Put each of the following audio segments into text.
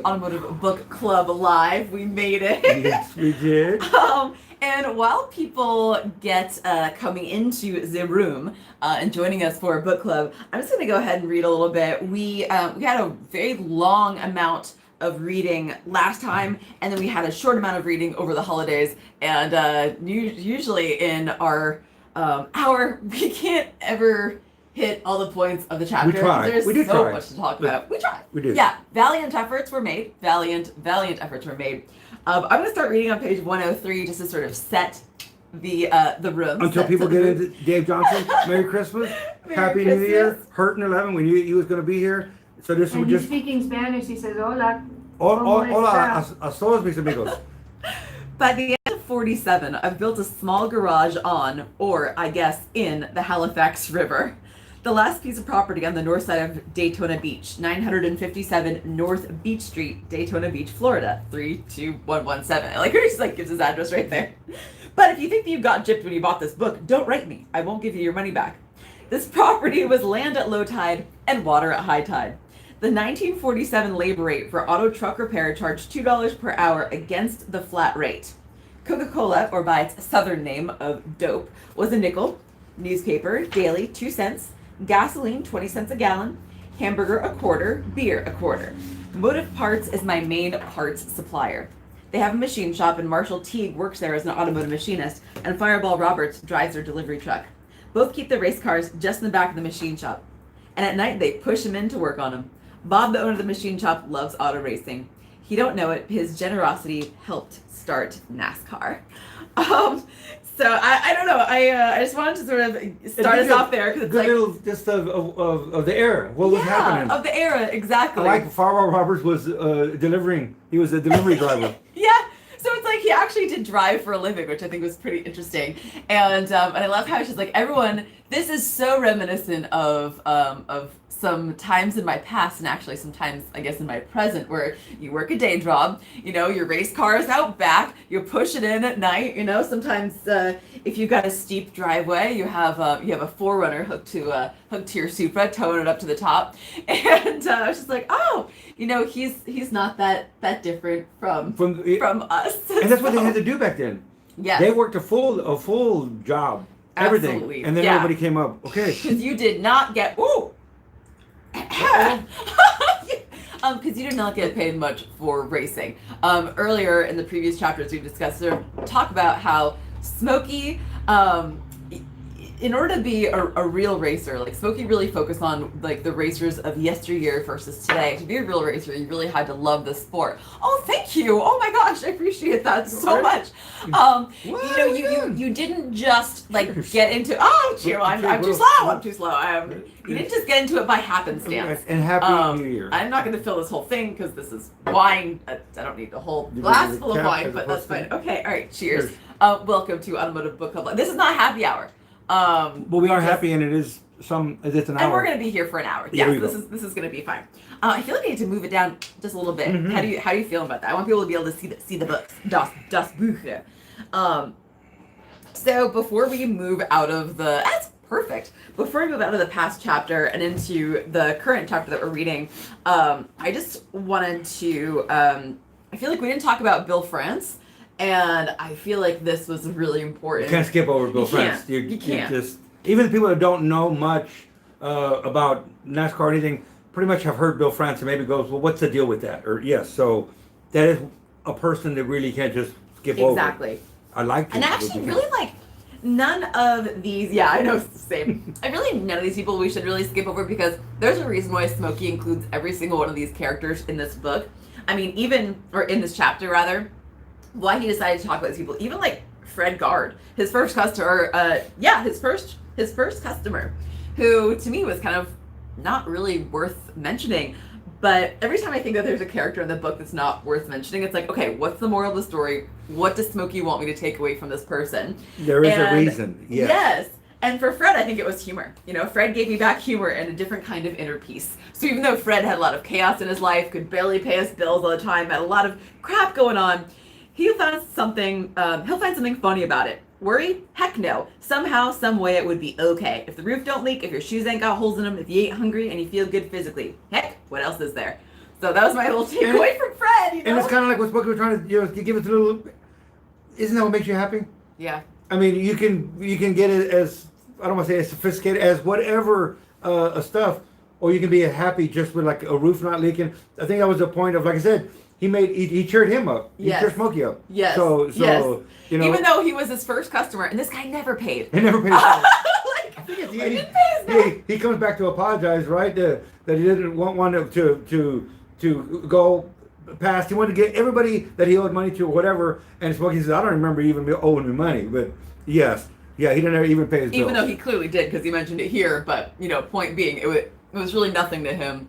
Automotive Book Club Live. We made it. Yes, we did. And while people get coming into the room and joining us for a book club, I'm just going to go ahead and read a little bit. We had a very long amount of reading last time, and then we had a short amount of reading over the holidays. And usually in our hour, we can't ever hit all the points of the chapter. We tried. There's We did so try. much to talk about. We tried. We did. Yeah, valiant efforts were made. Valiant efforts were made. I'm going to start reading on page 103 just to sort of set the room. Until people get into Dave Johnson. Merry Christmas. Happy New Year. Hurt in 11. We knew you was going to be here. So this and was he's just. speaking Spanish. He says, hola. Hola, a todos mis amigos. By the end of 47, I've built a small garage on, or I guess in, the Halifax River. The last piece of property on the north side of Daytona Beach, 957 North Beach Street, Daytona Beach, Florida, 32117. I like her, she gives his address right there. But if you think that you got gypped when you bought this book, don't write me. I won't give you your money back. This property was land at low tide and water at high tide. The 1947 labor rate for auto truck repair charged $2 per hour against the flat rate. Coca-Cola, or by its southern name of dope, was a nickel. Newspaper, daily, 2 cents. Gasoline, 20 cents a gallon. Hamburger, a quarter. Beer, a quarter. Motive Parts is my main parts supplier. They have a machine shop, and Marshall Teague works there as an automotive machinist, and Fireball Roberts drives their delivery truck. Both keep their race cars just in the back of the machine shop. And at night, they push him in to work on them. Bob, the owner of the machine shop, loves auto racing. He don't know it. His generosity helped start NASCAR. So I don't know. I just wanted to sort of start us off there because it's good little just of the era. What was happening? Of the era, exactly. Fireball Roberts was delivering. He was a delivery driver. Yeah. So it's he actually did drive for a living, which I think was pretty interesting. And I love how she's everyone. This is so reminiscent of some times in my past, and actually sometimes I guess in my present, where you work a day job, your race car is out back, you push it in at night, sometimes if you've got a steep driveway, you have a Forerunner hooked to your Supra, towing it up to the top, and I was just oh, he's not that different from us. And that's what they had to do back then. Yeah, they worked a full job, everything. Absolutely. And then everybody came up. Okay, because you did not get because you did not get paid much for racing. Earlier in the previous chapters, we discussed talk about how Smokie, in order to be a real racer, Smokie really focused on the racers of yesteryear versus today. To be a real racer, you really had to love the sport. Oh, thank you! Oh my gosh, I appreciate that so much. You didn't just get into I'm too slow. You didn't just get into it by happenstance. And Happy New Year. I'm not going to fill this whole thing because this is wine. I don't need the whole glass full of wine, but that's fine. Okay, all right, cheers. Welcome to Automotive Book Club. This is not happy hour. But we are happy, and it's an hour. And we're going to be here for an hour. Yes, this is going to be fine. I feel like I need to move it down just a little bit. Mm-hmm. How do you feel about that? I want people to be able to see the books. Das Bücher. So before we move out of that's perfect. Before we move out of the past chapter and into the current chapter that we're reading, I just wanted to. I feel like we didn't talk about Bill France. And I feel like this was really important. You can't skip over Bill France. You can't. Even the people that don't know much about NASCAR or anything, pretty much have heard Bill France and maybe goes, well, what's the deal with that? Or yes, so that is a person that really can't just skip over. Exactly. I like. And actually, really none of these. Yeah, I know it's the same. None of these people we should really skip over because there's a reason why Smokie includes every single one of these characters in this book. I mean, in this chapter rather. Why he decided to talk about these people, even Fred Gard, his first customer, his first customer, who to me was kind of not really worth mentioning. But every time I think that there's a character in the book that's not worth mentioning, it's okay, what's the moral of the story? What does Smokie want me to take away from this person? There is a reason. Yes. And for Fred, I think it was humor. Fred gave me back humor and a different kind of inner peace. So even though Fred had a lot of chaos in his life, could barely pay his bills all the time, had a lot of crap going on, he'll find something funny about it. Worry? Heck no. Somehow, some way it would be okay. If the roof don't leak, if your shoes ain't got holes in them, if you ain't hungry and you feel good physically. Heck, what else is there? So that was my little takeaway from Fred. You know? And it's kind of like what Smokie was trying to, you give it a little. Isn't that what makes you happy? Yeah. I mean, you can get it as, I don't want to say as sophisticated as whatever stuff, or you can be happy just with like a roof not leaking. I think that was the point of, like I said, he cheered him up. Yes. He cheered Smokie up. Yes. So yes. You know, even though he was his first customer, and this guy never paid. He never paid. Like, he comes back to apologize, right? That he didn't want to go past. He wanted to get everybody that he owed money to or whatever. And Smokie says, I don't remember even owing me money. But yes, yeah, he didn't even pay his bill. Even though he clearly did, because he mentioned it here. But, point being, it was really nothing to him.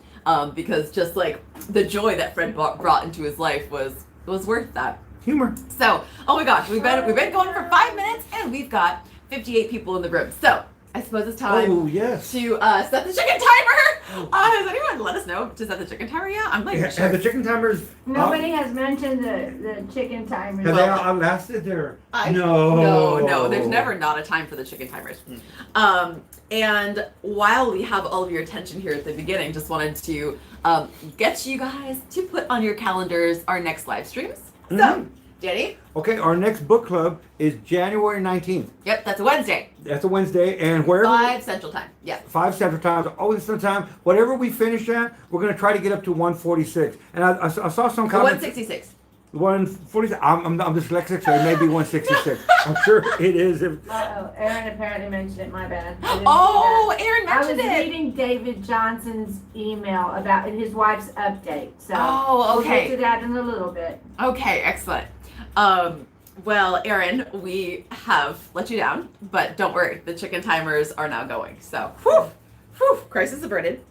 Because just like the joy that Fred brought into his life was worth that. Humor. So, oh my gosh, we've been going for 5 minutes and we've got 58 people in the room. So, I suppose it's time to set the chicken timer. Has anyone let us know to set the chicken timer yet? I'm like, sure. Have the chicken timers? Nobody has mentioned the chicken timers. Have they outlasted their? No. There's never not a time for the chicken timers. And while we have all of your attention here at the beginning, just wanted to get you guys to put on your calendars our next live streams. So, Jenny? Okay, our next book club is January 19th. Yep, that's a Wednesday. That's a Wednesday, and where? 5 Central Time. Yeah. 5 Central Time. Always Central Time. Whatever we finish at, we're going to try to get up to 146. And I saw some comments. 166. 146. I'm dyslexic, so it may be 166. I'm sure it is. Aaron apparently mentioned it. My bad. Oh, Aaron mentioned it. I was reading David Johnson's email about his wife's update. So okay. We'll get to that in a little bit. Okay, excellent. Well, Aaron, we have let you down, but don't worry, the chicken timers are now going. So, crisis averted.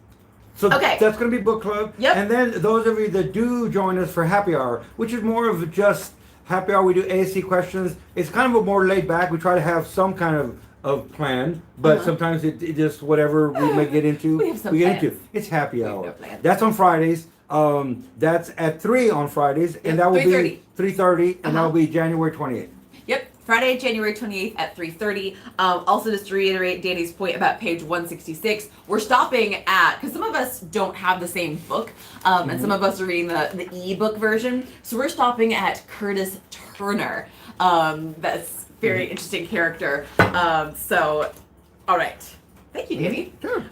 So okay. That's going to be book club. Yep. And then those of you that do join us for happy hour, which is more of just happy hour, we do ASC questions. It's kind of a more laid back. We try to have some kind of plan, but sometimes it just whatever we may get into, we get into. It's happy hour. That's on Fridays. That's at 3 on Fridays, and that will be 3:30, and that will be January 28th. Yep, Friday, January 28th at 3:30. Also, just to reiterate Danny's point about page 166, we're stopping at, because some of us don't have the same book, and some of us are reading the e-book version, so we're stopping at Curtis Turner. That's very interesting character. So, all right. Thank you, Danny. Sure.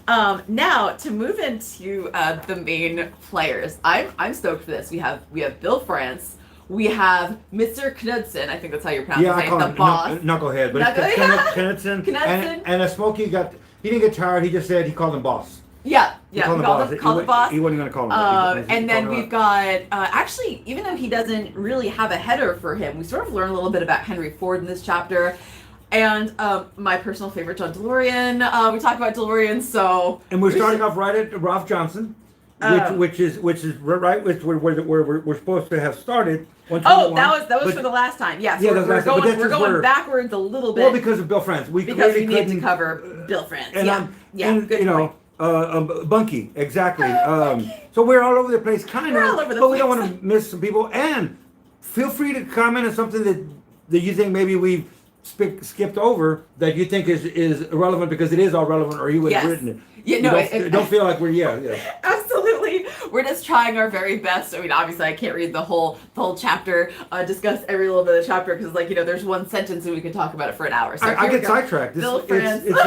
Now to move into the main players, I'm stoked for this. We have Bill France. We have Mr. Knudsen. I think that's how you pronounce his name. The boss. Knucklehead, but it's Knudsen. And a Smokie he didn't get tired. He just said he called him boss. Yeah. He called him boss. He wasn't going to call him. And then we've got actually, even though he doesn't really have a header for him, we sort of learn a little bit about Henry Ford in this chapter. And my personal favorite, John DeLorean. We talk about DeLorean, so. And we're starting off right at Ralph Johnson, which is right where we're supposed to have started. That was for the last time. Yes, yeah, we're going backwards a little bit. Well, because of Bill France, we need to cover Bill France. Bunky, exactly. So we're all over the place, but we don't want to miss some people. And feel free to comment on something that you think maybe we've skipped over that you think is irrelevant, because it is all relevant, or you would have written it. Yeah, don't feel like we're Absolutely. We're just trying our very best. I mean, obviously I can't read the whole chapter, discuss every little bit of the chapter, because there's one sentence and we could talk about it for an hour. So I get sidetracked. It's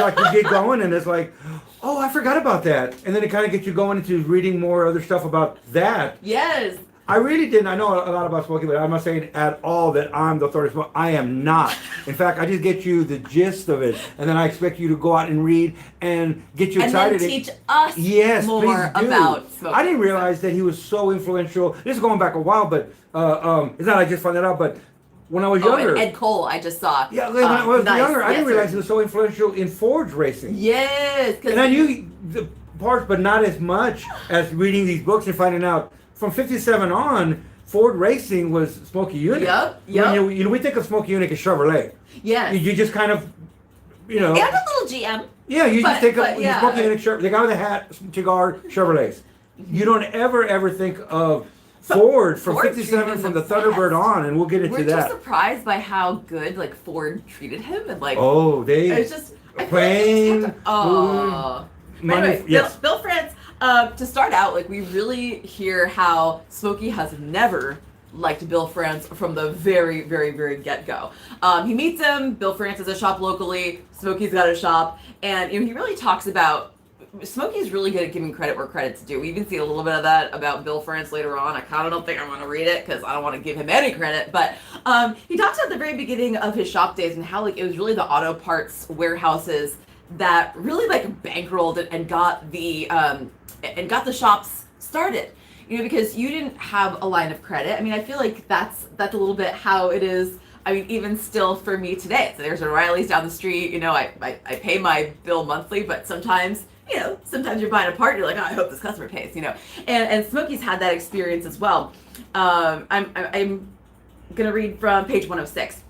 like you get going and it's like, oh, I forgot about that. And then it kind of gets you going into reading more other stuff about that. Yes. I really didn't. I know a lot about Smokie, but I'm not saying at all that I'm the authority of Smokie. I am not. In fact, I just get you the gist of it, and then I expect you to go out and read and get you excited. And then teach us more about Smokie. I didn't realize that he was so influential. This is going back a while, but it's not I just found that out, but when I was younger. And Ed Cole, I just saw. Yeah, when I was younger, I didn't realize he was so influential in Ford racing. Yes. And I knew the parts, but not as much as reading these books and finding out. From 57 on, Ford racing was Smokie Unit. Yep. When we think of Smokie Unit as Chevrolet. Yeah. You just kind of, And a little GM. Yeah, just think of Smokie Unit, the guy with the hat, cigar, Chevrolets. You don't ever think of Ford from 57 from the Thunderbird on, and we'll get into that. We're just surprised by how good Ford treated him, and it's just plane. Anyway, yes. Bill France, to start out, like, we really hear how Smokie has never liked Bill France from the very, very, very get-go. He meets him, Bill France has a shop locally, Smokie's got a shop, and he really talks about, Smokie's really good at giving credit where credit's due. We even see a little bit of that about Bill France later on. I kind of don't think I want to read it because I don't want to give him any credit, but he talks about the very beginning of his shop days and how, like, it was really the auto parts warehouses that really, like, bankrolled and got the shops started. Because you didn't have a line of credit. I mean, I feel like that's a little bit how it is. I mean, even still for me today. So there's O'Reilly's down the street. I pay my bill monthly, but sometimes, sometimes you're buying a part, you're like, oh, I hope this customer pays. And Smokie's had that experience as well. I'm gonna read from page 106.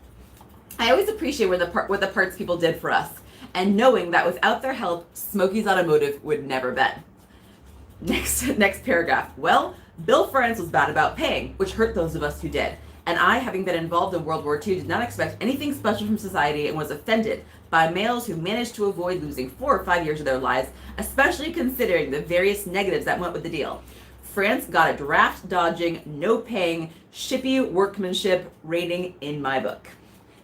I always appreciate what the parts people did for us, and knowing that without their help, Smokie's Automotive would never been. Next paragraph. Well, Bill France was bad about paying, which hurt those of us who did. And I, having been involved in World War II, did not expect anything special from society and was offended by males who managed to avoid losing 4 or 5 years of their lives, especially considering the various negatives that went with the deal. France got a draft-dodging, no-paying, shippy workmanship rating in my book.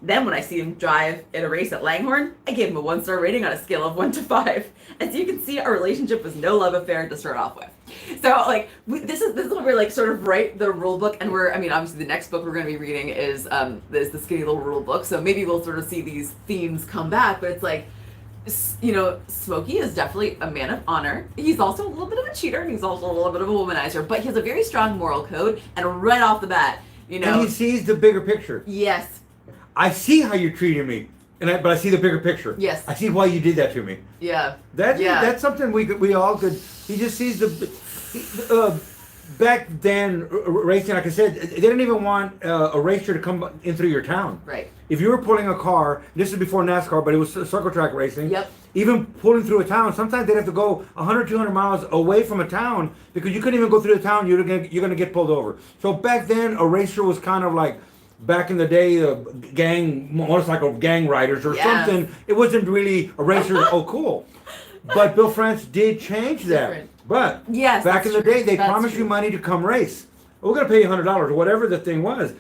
Then when I see him drive in a race at Langhorne, I gave him a 1-star rating on a scale of 1 to 5. As you can see, our relationship was no love affair to start off with. So, like, this is when we're, like, sort of write the rule book, and obviously the next book we're going to be reading is the Skinny Little Rule Book, so maybe we'll sort of see these themes come back, but it's like, Smokie is definitely a man of honor. He's also a little bit of a cheater, and he's also a little bit of a womanizer, but he has a very strong moral code, and right off the bat, And he sees the bigger picture. Yes. I see how you're treating me, but I see the bigger picture. Yes. I see why you did that to me. Yeah. That's something we all could. He just sees back then racing. Like I said, they didn't even want a racer to come in through your town. Right. If you were pulling a car, this is before NASCAR, but it was circle track racing. Yep. Even pulling through a town, sometimes they'd have to go 100, 200 miles away from a town because you couldn't even go through the town. You're gonna get pulled over. So back then, a racer was kind of like. Back in the day, motorcycle gang riders or something. It wasn't really a racer. Oh, cool. But Bill France did change that. Different. But yes, back in the day, they that's promised true. you money to come race. We're going to pay you $100 or whatever the thing was.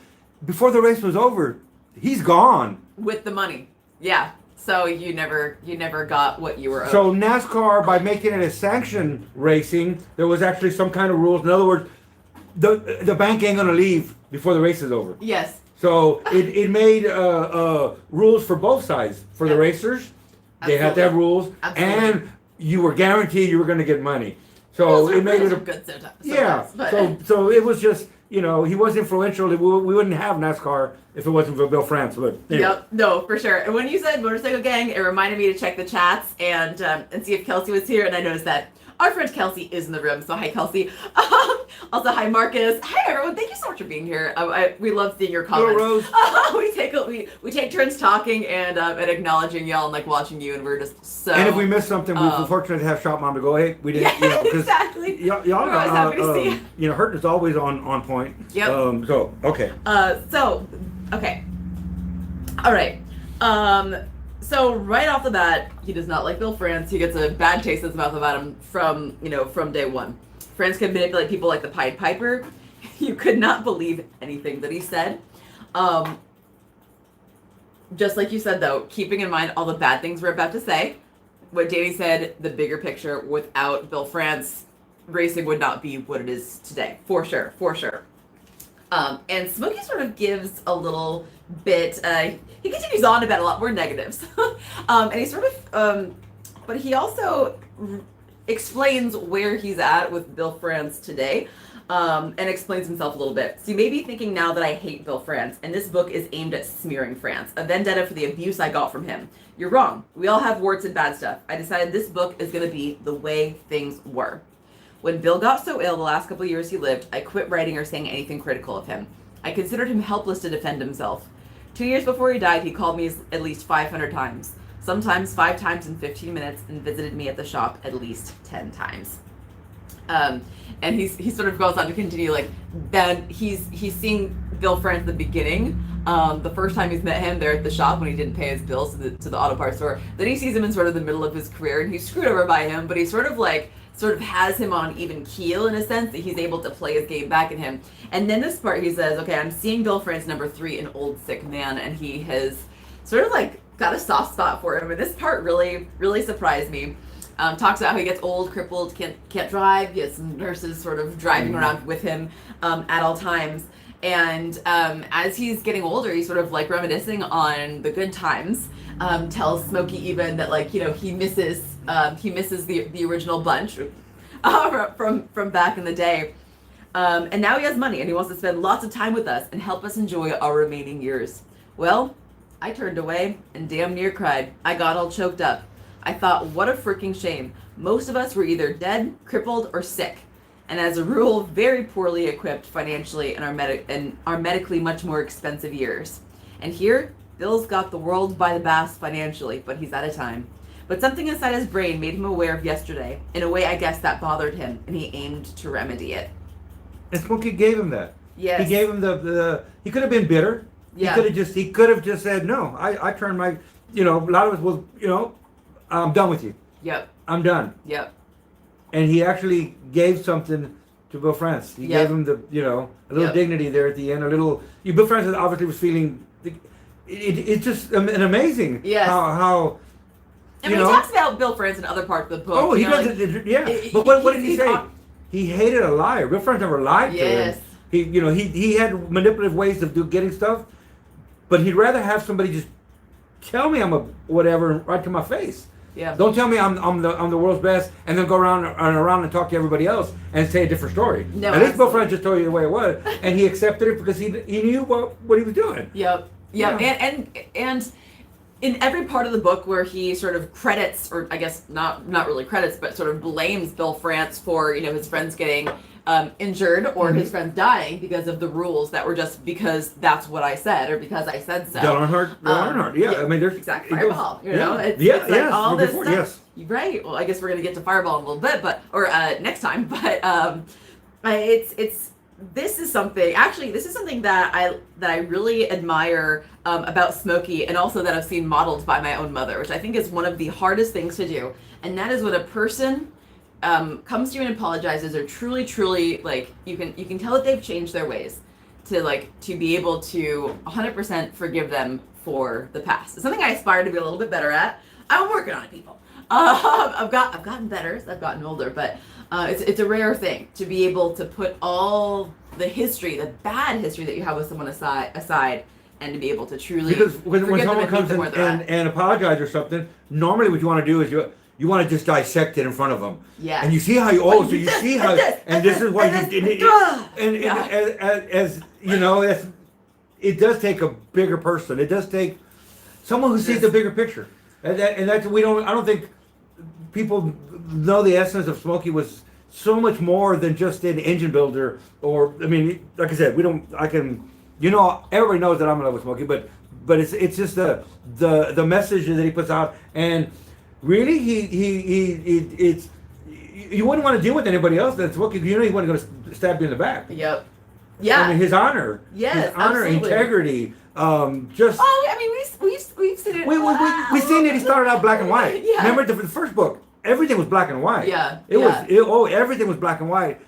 Before the race was over, he's gone. With the money. Yeah. So you never got what you were owed. So NASCAR, by making it a sanctioned racing, there was actually some kind of rules. In other words, the bank ain't going to leave before the race is over. Yes. So it made rules for both sides. For the racers, they had to have rules, and you were guaranteed you were going to get money. So it made it a good sometimes. Yeah. So it was just he was influential. We wouldn't have NASCAR if it wasn't for Bill France. But anyway. Yep, no, for sure. And when you said motorcycle gang, it reminded me to check the chats and see if Kelsey was here. And I noticed that our friend Kelsey is in the room, so hi Kelsey. Also hi Marcus. Hi everyone, thank you so much for being here. We love seeing your comments. Hello, Rose. We take turns talking and acknowledging y'all and like watching you, and we're just so. And if we missed something, we're fortunate to have Shop Mom to go. Hey, we didn't. Yeah, exactly. Y'all We're always happy to see. Hurt is always on point. Yep. So okay. Okay. All right. So right off the bat, he does not like Bill France. He gets a bad taste in his mouth about him from day one. France can manipulate people like the Pied Piper. You could not believe anything that he said. Just like you said, though, keeping in mind all the bad things we're about to say, what Davey said, the bigger picture, without Bill France, racing would not be what it is today. For sure. And Smokie sort of gives a little bit, he continues on about a lot more negatives. And he sort of, but he also explains where he's at with Bill France today, and explains himself a little bit. So you may be thinking now that I hate Bill France, and this book is aimed at smearing France, a vendetta for the abuse I got from him. You're wrong. We all have warts and bad stuff. I decided this book is going to be the way things were. When Bill got so ill the last couple of years he lived, I quit writing or saying anything critical of him. I considered him helpless to defend himself. 2 years before he died, he called me at least 500 times, sometimes 5 times in 15 minutes, and visited me at the shop at least 10 times. And he sort of goes on to continue, like, then he's seeing Bill France at the beginning. The first time he's met him, they're at the shop when he didn't pay his bills to the auto parts store. Then he sees him in sort of the middle of his career, and he's screwed over by him, but he sort of has him on even keel in a sense that he's able to play his game back at him. And then this part he says, okay, I'm seeing Bill France number 3, an old sick man, and he has sort of like got a soft spot for him. And this part really, really surprised me. Talks about how he gets old, crippled, can't drive. He has some nurses sort of driving around with him at all times. And as he's getting older, he's sort of like reminiscing on the good times. Tells Smokie even that, like, you know, he misses the original bunch from back in the day. And now he has money and he wants to spend lots of time with us and help us enjoy our remaining years. Well, I turned away and damn near cried. I got all choked up. I thought, what a freaking shame. Most of us were either dead, crippled, or sick. And as a rule, very poorly equipped financially in our medically much more expensive years. And here, Bill's got the world by the bass financially, but he's out of time. But something inside his brain made him aware of yesterday. In a way, I guess that bothered him, and he aimed to remedy it. And Smokie gave him that. Yes. He gave him he could have been bitter. Yeah. He could have just said, no, I turned my, a lot of us will, I'm done with you. Yep. I'm done. Yep. And he actually gave something to Bill France. He gave him a little dignity there at the end, Bill France obviously was feeling, it's just an amazing how I mean, he talks about Bill France in other parts of the book. Oh, he does, but what did he say? He hated a liar. Bill France never lied to him. He had manipulative ways of getting stuff, but he'd rather have somebody just tell me I'm a whatever right to my face. Yeah. Don't tell me I'm the world's best and then go around and talk to everybody else and say a different story. No, at least Bill France just told you the way it was, and he accepted it because he knew what he was doing. Yep. Yeah. And in every part of the book where he sort of credits, or I guess not really credits, but sort of blames Bill France for his friends getting injured or his friends dying because of the rules that were just because that's what I said or because I said so. Dale Earnhardt. Yeah. I mean, there's exact Fireball. It's like yes, all this stuff. Yes. Right. Well, I guess we're gonna get to Fireball in a little bit, next time. But this is something that I really admire about Smokie, and also that I've seen modeled by my own mother, which I think is one of the hardest things to do. And that is when a person comes to you and apologizes, or truly like you can tell that they've changed their ways, to be able to 100% forgive them for the past. It's something I aspire to be a little bit better at. I'm working on it, people. I've gotten better as I've gotten older, but it's a rare thing to be able to put all the bad history that you have with someone aside, and to be able to truly, because when someone comes in and apologizes or something, normally what you want to do is you want to just dissect it in front of them. Yeah. And you see how this is why you did it. As you know, it does take a bigger person. It does take someone who sees the bigger picture. And that's I don't think people know the essence of Smokie was so much more than just an engine builder, or I mean, like I said, everybody knows that I'm in love with Smokie, but it's just the message that he puts out, and really it's you wouldn't want to deal with anybody else than Smokie. He wasn't going to stab you in the back. Yep. Yeah. I mean, his honor. Yes. His honor, absolutely. Integrity. We've seen it. We've seen it. He started out black and white. Yeah. Remember the first book? Everything was black and white. Yeah. Everything was black and white.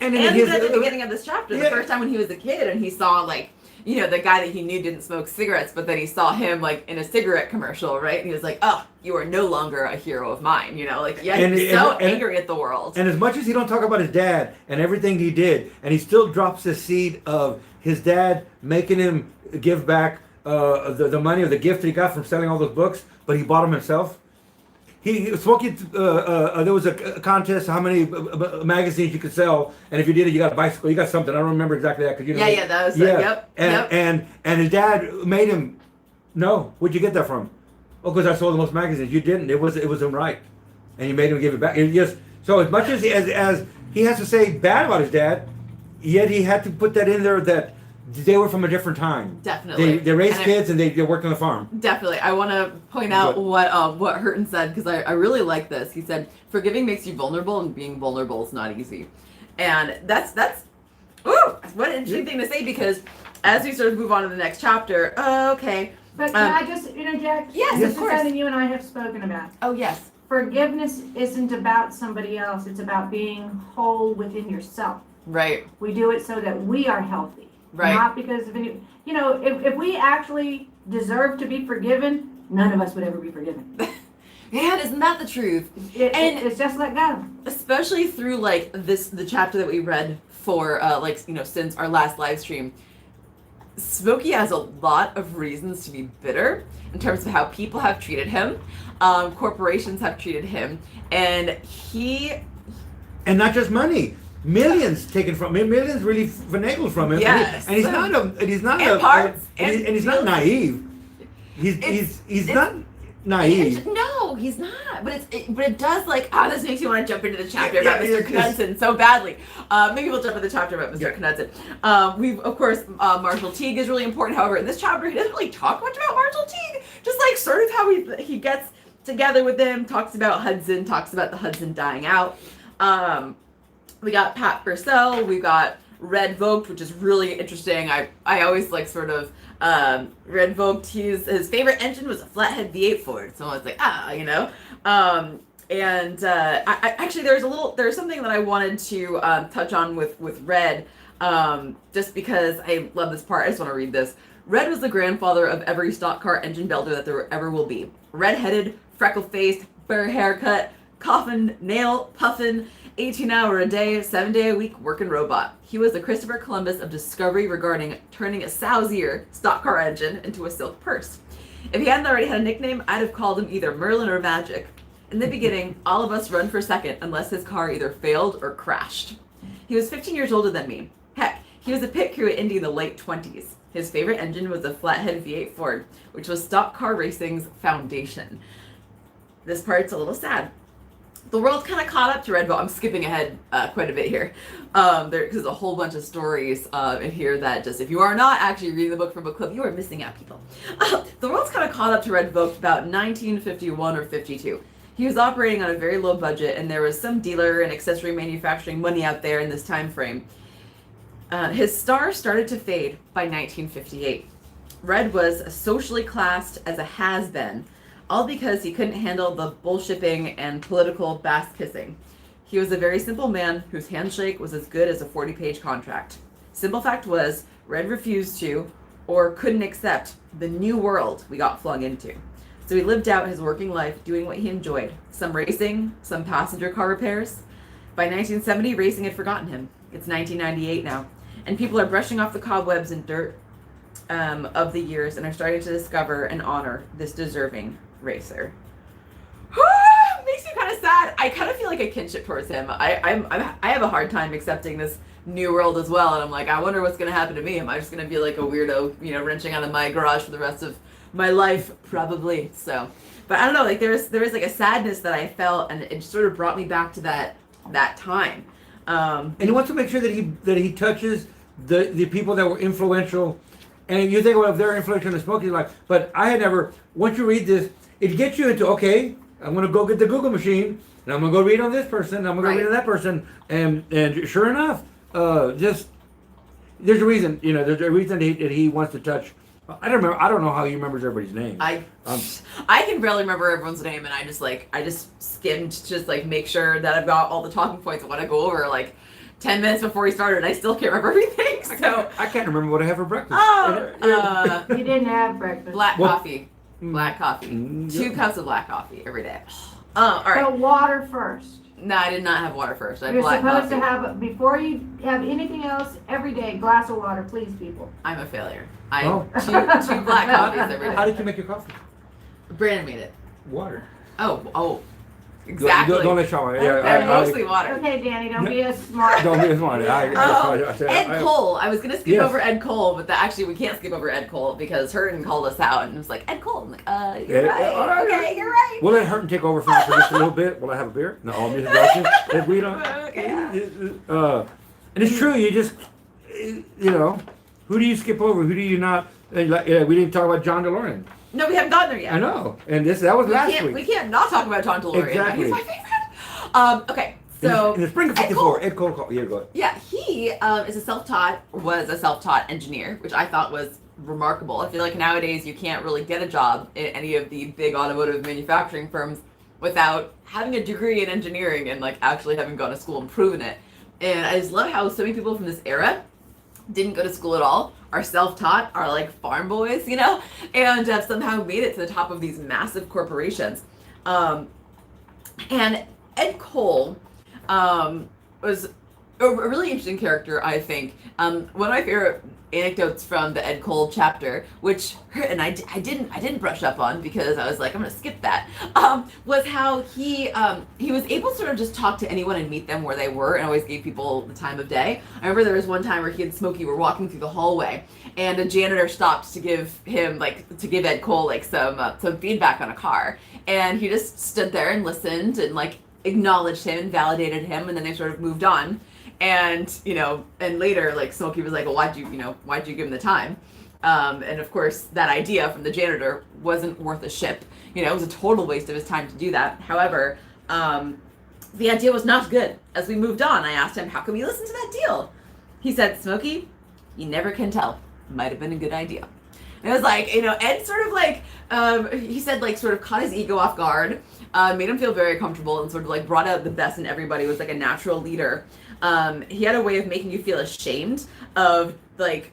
And at the beginning of this chapter, the first time when he was a kid and he saw the guy that he knew didn't smoke cigarettes, but then he saw him in a cigarette commercial, right? And he was like, "Oh, you are no longer a hero of mine." He was so angry at the world. And as much as he don't talk about his dad and everything he did, and he still drops the seed of his dad making him give back the money or the gift that he got from selling all those books, but he bought them himself. Smokie, there was a contest how many magazines you could sell, and if you did it, you got a bicycle, you got something. I don't remember exactly that. That was yep. And his dad made him, no, where'd you get that from? Oh, because I sold the most magazines. You didn't. It was him right, and you made him give it back. So as much as he has to say bad about his dad, yet he had to put that in there that they were from a different time. Definitely. They raised kids and they worked on the farm. Definitely. I want to point out what Hurton said, because I really like this. He said, "Forgiving makes you vulnerable, and being vulnerable is not easy." And that's what an interesting thing to say, because as we sort of move on to the next chapter, okay. But can I just interject? Yes, This of is course. something you and I have spoken about. Oh, yes. Forgiveness isn't about somebody else. It's about being whole within yourself. Right. We do it so that we are healthy. Right. Not because of any, if we actually deserve to be forgiven, none of us would ever be forgiven. Man, isn't that the truth? It's just let go. Especially through like the chapter that we read for since our last live stream. Smokie has a lot of reasons to be bitter in terms of how people have treated him, corporations have treated him, and not just money. Millions taken from him. Millions really finagled from him. Yes. And he's not naive. He's not naive. No, he's not. But it does this makes me want to jump into the chapter about Mr. Knudsen so badly. Maybe we'll jump into the chapter about Mr. Knudsen. We've of course Marshall Teague is really important. However, in this chapter he doesn't really talk much about Marshall Teague. Just like sort of how he gets together with them, talks about Hudson, talks about the Hudson dying out. We got Pat Purcell, we got Red Vogt, which is really interesting. I always Red Vogt, his favorite engine was a flathead V8 Ford. So I was like, actually there's something that I wanted to touch on with Red, just because I love this part. I just want to read this. Red was the grandfather of every stock car engine builder that there ever will be. Red-headed, freckle-faced, burr haircut, coffin, nail, puffin, 18-hour-a-day, 7-day-a-week working robot. He was the Christopher Columbus of discovery regarding turning a sow's ear stock car engine into a silk purse. If he hadn't already had a nickname, I'd have called him either Merlin or Magic. In the beginning, all of us run for second unless his car either failed or crashed. He was 15 years older than me. Heck, he was a pit crew at Indy in the late 20s. His favorite engine was a flathead V8 Ford, which was stock car racing's foundation. This part's a little sad. The world kind of caught up to Red Vogt. I'm skipping ahead quite a bit here. There's a whole bunch of stories in here that just, if you are not actually reading the book from Book Club, you are missing out, people. The world's kind of caught up to Red Vogt about 1951 or 52. He was operating on a very low budget, and there was some dealer and accessory manufacturing money out there in this time frame. His star started to fade by 1958. Red was socially classed as a has-been, all because he couldn't handle the bullshipping and political bass-kissing. He was a very simple man whose handshake was as good as a 40-page contract. Simple fact was, Red refused to, or couldn't accept, the new world we got flung into. So he lived out his working life doing what he enjoyed. Some racing, some passenger car repairs. By 1970, racing had forgotten him. It's 1998 now, and people are brushing off the cobwebs and dirt of the years and are starting to discover and honor this deserving racer. Makes me kind of sad. I kind of feel like a kinship towards him. I have a hard time accepting this new world as well, and I'm like, I wonder what's gonna happen to me. Am I just gonna be like a weirdo, wrenching out of my garage for the rest of my life? Probably. So, but I don't know. Like there was like a sadness that I felt, and it sort of brought me back to that time. And he wants to make sure that he touches the people that were influential. And you think, well, if they're influential in Smokie's life, but I had never. Once you read this, it gets you into, okay, I'm gonna go get the Google machine, and I'm gonna go read on this person, I'm gonna go read on that person, and sure enough, there's a reason, there's a reason that he wants to touch. I don't know how he remembers everybody's name. I can barely remember everyone's name, and I just skimmed to make sure that I've got all the talking points I want to go over 10 minutes before he started, and I still can't remember everything. So I can't remember what I had for breakfast. You didn't have breakfast. Black coffee. 2 cups of black coffee every day. All right. So water first. No, I did not have water first. I had You're black supposed coffee. to have, before you have anything else, every day, glass of water, please, people. I'm a failure. I have two black coffees every day. How did you make your coffee? Brandon made it. Water. Oh. Exactly. Don't let y'all. Mostly water. Okay, Danny, don't be a smart. Don't be a smart. Ed Cole. I was gonna skip over Ed Cole, but actually we can't skip over Ed Cole because Hurton called us out and was like, Ed Cole. I'm like, you're right. Okay, you're right. We'll let Hurton take over for just a little bit. Will I have a beer? No, all music goes. If we don't. And it's true. You just, who do you skip over? Who do you not? We didn't talk about John DeLorean. No, we haven't gotten there yet. I know, and that was last week. We can't not talk about John DeLorean. Exactly. He's my favorite. Okay, So in the spring of '54, Ed Cole. Yeah, go ahead. Yeah, he was a self-taught engineer, which I thought was remarkable. I feel like nowadays you can't really get a job in any of the big automotive manufacturing firms without having a degree in engineering and like actually having gone to school and proven it. And I just love how so many people from this era didn't go to school at all, are self-taught, are like farm boys, you know, and have somehow made it to the top of these massive corporations. And Ed Cole was a really interesting character, I think. One of my favorite anecdotes from the Ed Cole chapter, which I didn't brush up on because I was like, I'm gonna skip that, was how he was able to sort of just talk to anyone and meet them where they were, and always gave people the time of day. I remember there was one time where he and Smokie were walking through the hallway, and a janitor stopped to give Ed Cole like some feedback on a car, and he just stood there and listened and like acknowledged him and validated him, and then they sort of moved on. And, you know, and later, like, Smokie was like, well, why'd you give him the time? And of course, that idea from the janitor wasn't worth a ship. You know, it was a total waste of his time to do that. However, the idea was not good. As we moved on, I asked him, how come you listen to that deal? He said, Smokie, you never can tell. Might have been a good idea. And it was like, you know, Ed sort of like, he said, like, sort of caught his ego off guard, made him feel very comfortable, and sort of like brought out the best in everybody, was like a natural leader. He had a way of making you feel ashamed of like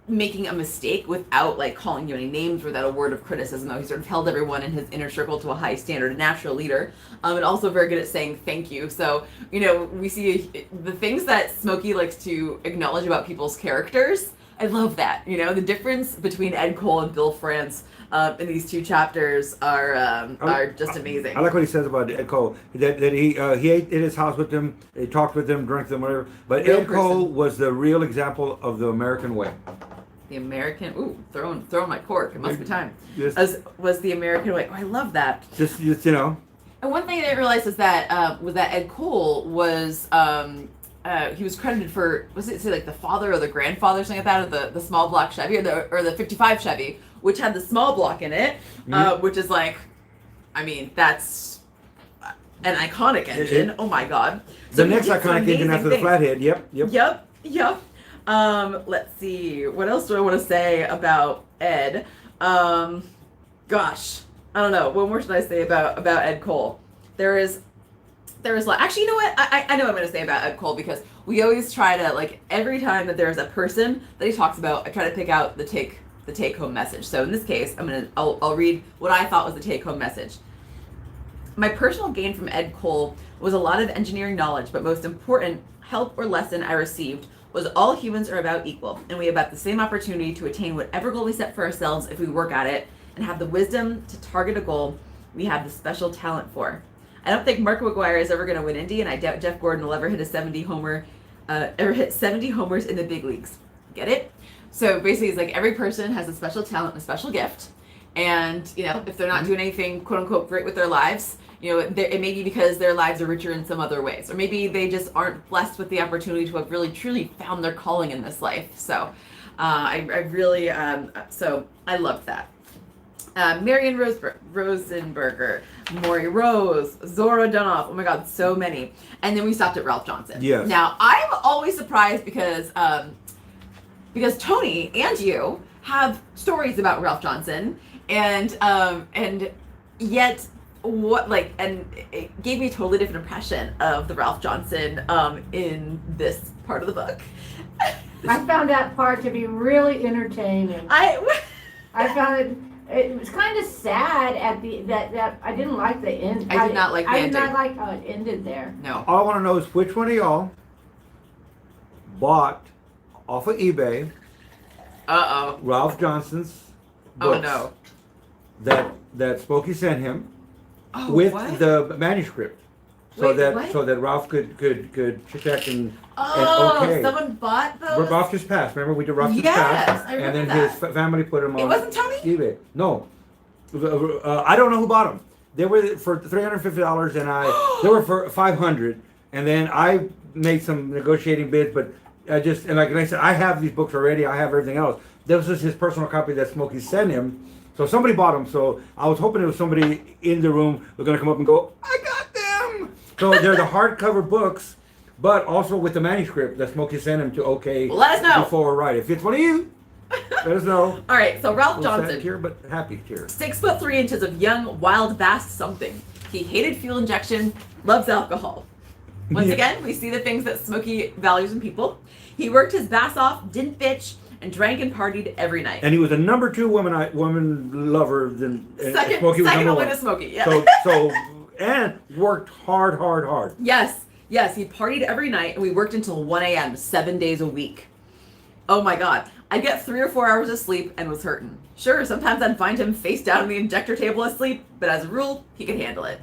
making a mistake without like calling you any names, without a word of criticism, though he sort of held everyone in his inner circle to a high standard, a natural leader, and also very good at saying thank you. So, you know, we see the things that Smokie likes to acknowledge about people's characters. I love that. You know, the difference between Ed Cole and Bill France in these two chapters are just amazing. I like what he says about Ed Cole. That he ate at his house with them, he talked with them, drank with them, whatever. But Ed Cole was the real example of the American way. The American, throwing my cork. It must be time. Yes. As was the American way. Oh, I love that. Just you know. And one thing I didn't realize is that Ed Cole was he was credited for, was it say like the father or the grandfather or something like that of the small block Chevy or the 55 Chevy, which had the small block in it, which is like, I mean, that's an iconic engine. Oh my God. So the next iconic engine after the flathead. Yep. Let's see. What else do I want to say about Ed? Gosh, I don't know. What more should I say about Ed Cole? There is like, actually, you know what? I know what I'm going to say about Ed Cole, because we always try to, like, every time that there's a person that he talks about, I try to pick out the take home message. So in this case, I'll read what I thought was the take home message. My personal gain from Ed Cole was a lot of engineering knowledge, but most important help or lesson I received was all humans are about equal, and we have about the same opportunity to attain whatever goal we set for ourselves if we work at it and have the wisdom to target a goal we have the special talent for. I don't think Mark McGuire is ever going to win Indy, and I doubt Jeff Gordon will ever hit 70 homers in the big leagues. Get it? So basically, it's like every person has a special talent and a special gift, and you know, if they're not doing anything quote unquote great with their lives, you know, it may be because their lives are richer in some other ways, or maybe they just aren't blessed with the opportunity to have really truly found their calling in this life. So, I really so I loved that. Marion Rosenberger, Maury Rose, Zora Dunoff. Oh my God, so many. And then we stopped at Ralph Johnson. Yes. Now I'm always surprised because Tony and you have stories about Ralph Johnson, and yet and it gave me a totally different impression of the Ralph Johnson in this part of the book. I found that part to be really entertaining. I found it was kind of sad at that I didn't like the end. I did not like the ending. I did not like how it ended there. No. All I want to know is which one of y'all bought off of eBay Ralph Johnson's books that Smokie sent him with the manuscript. So that Ralph could check and okay. Someone bought those? Ralph just passed. Remember we did Ralph just passed? I remember and then his family put them on. It wasn't Tony? eBay. No. I don't know who bought them. They were for $350 and they were for $500, and then I made some negotiating bids, but like I said, I have these books already. I have everything else. This was his personal copy that Smokie sent him. So somebody bought them. So I was hoping it was somebody in the room who was going to come up and go, I got them. So they're the hardcover books, but also with the manuscript that Smokie sent him to let us know before right. If it's one of you, let us know. All right, so Ralph Johnson. Here, but happy here. 6'3" of young, wild, vast something. He hated fuel injection, loves alcohol. Once again, we see the things that Smokie values in people. He worked his ass off, didn't bitch, and drank and partied every night. And he was the number 2 woman lover than second Smokie was only number 1. to Smokie. Yeah. So and worked hard. Yes, he partied every night, and we worked until 1 a.m. 7 days a week. Oh my God. I'd get 3 or 4 hours of sleep and was hurting. Sure, sometimes I'd find him face down on the injector table asleep, but as a rule, he could handle it.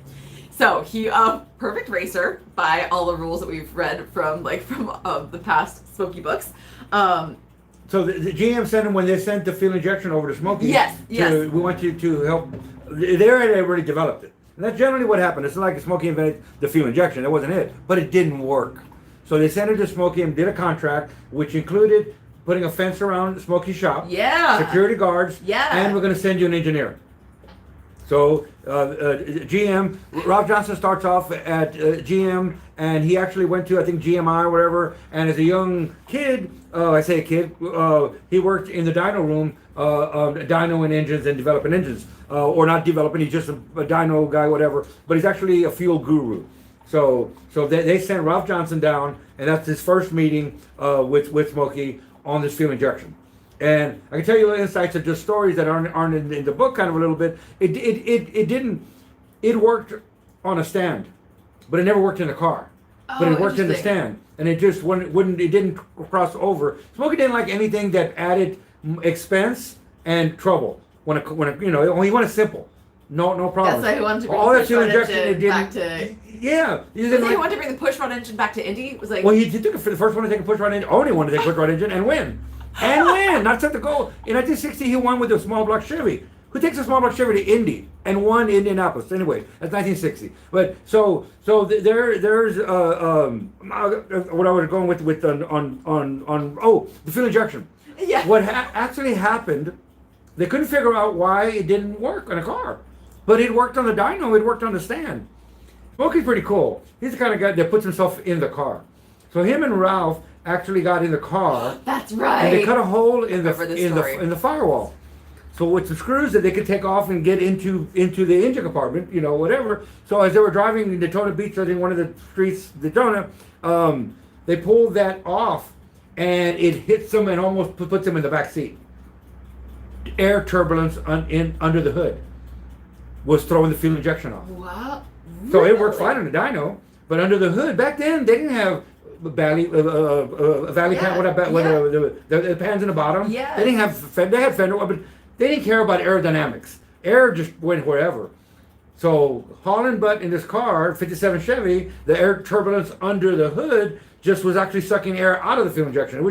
So he, perfect racer by all the rules that we've read from the past Smokie books. So the GM sent him when they sent the fuel injection over to Smokie. Yes. We want you to help. They already developed it. And that's generally what happened. It's not like Smokie invented the fuel injection. That wasn't it. But it didn't work. So they sent it to Smokie and did a contract, which included putting a fence around Smokie's shop. Yeah. Security guards. Yeah. And we're going to send you an engineer. So GM, Ralph Johnson starts off at GM, and he actually went to, I think, GMI or whatever. And as a young kid, he worked in the dyno room, dynoing engines and developing engines. Or not developing, he's just a dyno guy, whatever. But he's actually a fuel guru. So they sent Ralph Johnson down, and that's his first meeting with Smokie on this fuel injection. And I can tell you little insights of just stories that aren't in the book kind of a little bit. It worked on a stand, but it never worked in a car. But it worked in the stand, and it just it didn't cross over. Smokie didn't like anything that added expense and trouble. When he wanted simple, no problem. That's why he wanted to bring all the that fuel injection engine back to. Yeah, He wanted to bring the push rod engine back to Indy. It was like. Well, he took it for the first one to take a push rod engine. Only one to take a push rod engine and win. Not set the goal. In 1960, he won with a small block Chevy. Who takes a small block Chevy to Indy and won Indianapolis? Anyway, that's 1960. But there's what I was going with the fuel injection. Yeah. What actually happened? They couldn't figure out why it didn't work on a car, but it worked on the dyno. It worked on the stand. Smokie's pretty cool. He's the kind of guy that puts himself in the car. So him and Ralph actually got in the car. That's right. And they cut a hole in the firewall. So with some screws that they could take off and get into the engine compartment, whatever. So as they were driving in Daytona Beach, in one of the streets, Daytona, they pulled that off, and it hits them and almost puts them in the back seat. Air turbulence under the hood was throwing the fuel injection off. Wow. So really? it worked fine on the dyno, but under the hood back then they didn't have valley pan, the pans in the bottom. Yeah. They didn't have they had fender, but they didn't care about aerodynamics. Air just went wherever. So hauling butt in this car, 57 Chevy, the air turbulence under the hood just was actually sucking air out of the fuel injection,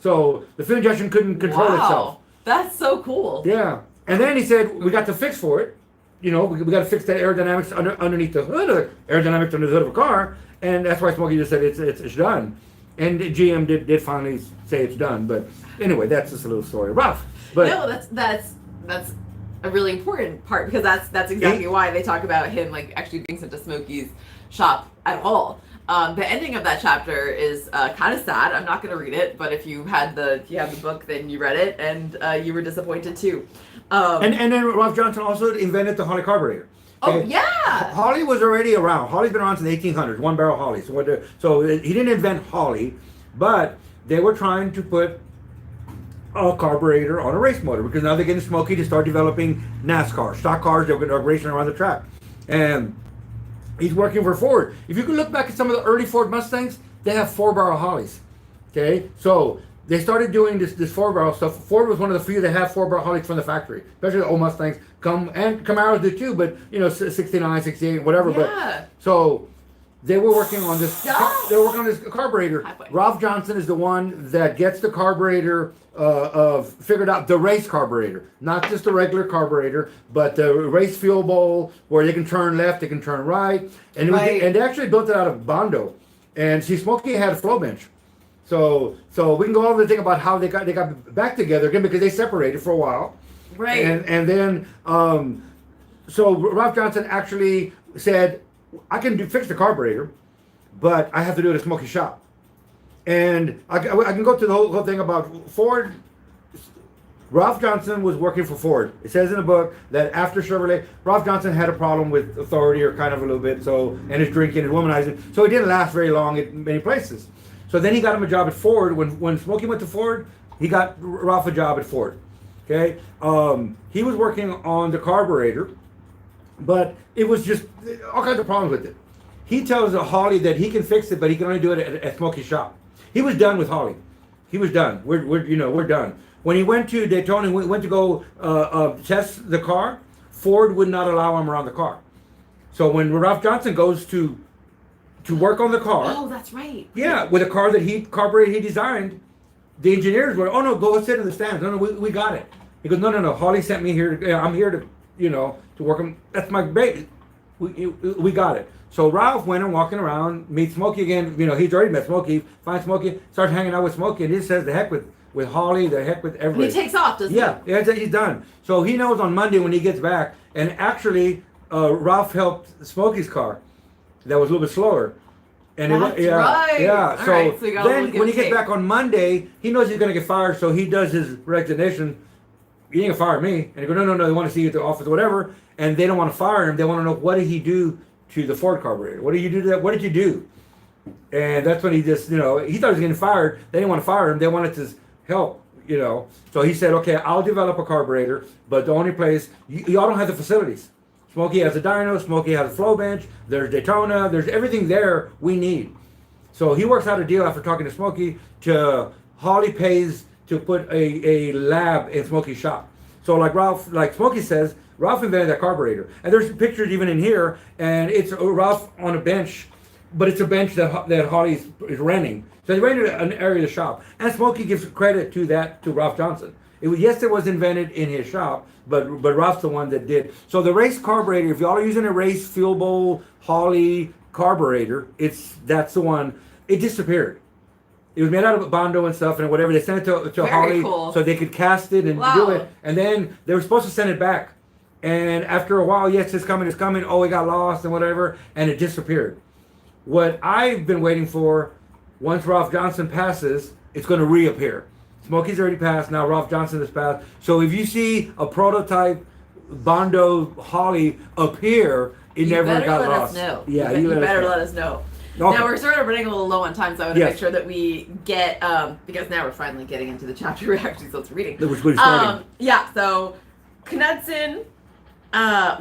so the fuel injection couldn't control itself. That's so cool. Yeah. And then he said, we got the fix for it. We got to fix that aerodynamics underneath the hood, or aerodynamics under the hood of a car. And that's why Smokie just said it's done. And GM did finally say it's done. But anyway, that's just a little story. Rough. But no, that's a really important part, because that's exactly why they talk about him actually being sent to Smokie's shop at all. The ending of that chapter is kind of sad. I'm not going to read it, but if you have the book, then you read it, and you were disappointed too. And then Ralph Johnson also invented the Haunted Carburetor. Okay? Oh yeah. Holley was already around. Holley's been around since the 1800s. One barrel Holley. So he didn't invent Holley, but they were trying to put a carburetor on a race motor, because now they're getting Smokie to start developing NASCAR stock cars that are racing around the track, and he's working for Ford. If you can look back at some of the early Ford Mustangs, they have 4-barrel Holleys. Okay, so they started doing this 4-barrel stuff. Ford was one of the few that have 4-barrel Holleys from the factory, especially the old Mustangs. And Camaros do too, but 69, 68, whatever. Yeah. But so they were working on this. They were working on this carburetor. Ralph Johnson is the one that gets the carburetor figured out, the race carburetor, not just the regular carburetor, but the race fuel bowl where they can turn left, they can turn right, and and they actually built it out of Bondo. And see, Smokie had a flow bench, so we can go over the thing about how they got back together again, because they separated for a while, right? And then so Ralph Johnson actually said, I can fix the carburetor, but I have to do it at Smokie shop. And I can go to the whole thing about Ford. Ralph Johnson was working for Ford. It says in the book that after Chevrolet, Ralph Johnson had a problem with authority, or kind of a little bit, and his drinking and womanizing. So he didn't last very long at many places. So then he got him a job at Ford. When Smokie went to Ford, he got Ralph a job at Ford. Okay, he was working on the carburetor, but it was just all kinds of problems with it. He tells Holly that he can fix it, but he can only do it at Smokie's shop. He was done with Holly. He was done. We're done. When he went to Daytona, he went to go test the car, Ford would not allow him around the car. So when Ralph Johnson goes to work on the car, oh, that's right. Yeah, with a car that carburetor he designed, the engineers were, oh no, go sit in the stands. No, we got it. He goes, no. Holly sent me here. I'm here to to work on. That's my baby. We got it. So Ralph went and walking around, meets Smokie again. He's already met Smokie. Finds Smokie, starts hanging out with Smokie, and he says, the heck with Holly, the heck with everybody. And he takes off, doesn't he? Yeah, he's done. So he knows on Monday when he gets back, and actually, Ralph helped Smokie's car that was a little bit slower. And that's right. Yeah. All So, right, so then when he gets back on Monday, he knows he's going to get fired, so he does his resignation. You ain't going to fire me. And he goes, no, they want to see you at the office or whatever. And they don't want to fire him. They want to know, what did he do to the Ford carburetor? What did you do to that? What did you do? And that's when he just, he thought he was getting fired. They didn't want to fire him. They wanted to help, So he said, okay, I'll develop a carburetor, but the only place, y'all don't have the facilities. Smokie has a dyno, Smokie has a flow bench, there's Daytona, there's everything there we need. So he works out a deal after talking to Smokie to Holly pays to put a lab in Smokie's shop. So like Smokie says, Ralph invented that carburetor. And there's pictures even in here, and it's Ralph on a bench, but it's a bench that Holly is renting. So they rented an area of the shop. And Smokie gives credit to Ralph Johnson. It was invented in his shop, but Ralph's the one that did. So the race carburetor, if y'all are using a race fuel bowl Holly carburetor, that's the one. It disappeared. It was made out of Bondo and stuff and whatever. They sent it to Holly cool. so they could cast it and do it. And then they were supposed to send it back. And after a while, yes, it's coming. Oh, it got lost and whatever, and it disappeared. What I've been waiting for, once Ralph Johnson passes, it's going to reappear. Smokie's already passed. Now Ralph Johnson has passed. So if you see a prototype Bondo Holly appear, it never got lost. Us know. Yeah, you better let us know. Okay. Now we're sort of running a little low on time, so I want to make sure that we get because now we're finally getting into the chapter we're actually supposed to be reading. That was really starting. So Knudsen,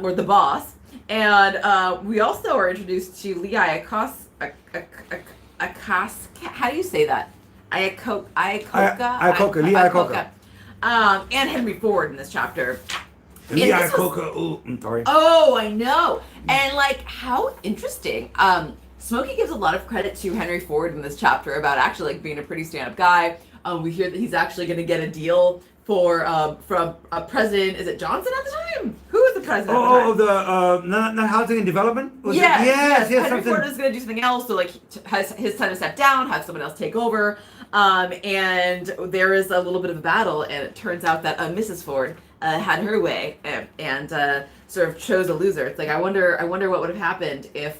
or the boss, and we also are introduced to Lee Iacocca. How do you say that? Iacocca, Lee Iacocca. And Henry Ford in this chapter. Lee Iacocca, I'm sorry. Oh, I know. And how interesting. Smokie gives a lot of credit to Henry Ford in this chapter about actually being a pretty stand-up guy. We hear that he's actually going to get a deal from President, is it Johnson at the time? Who was the president at the time? Not housing and development? Yes. Henry something. Ford is going to do something else, so has his time to step down, have someone else take over. And there is a little bit of a battle, and it turns out that Mrs. Ford had her way and sort of chose a loser. It's I wonder what would have happened if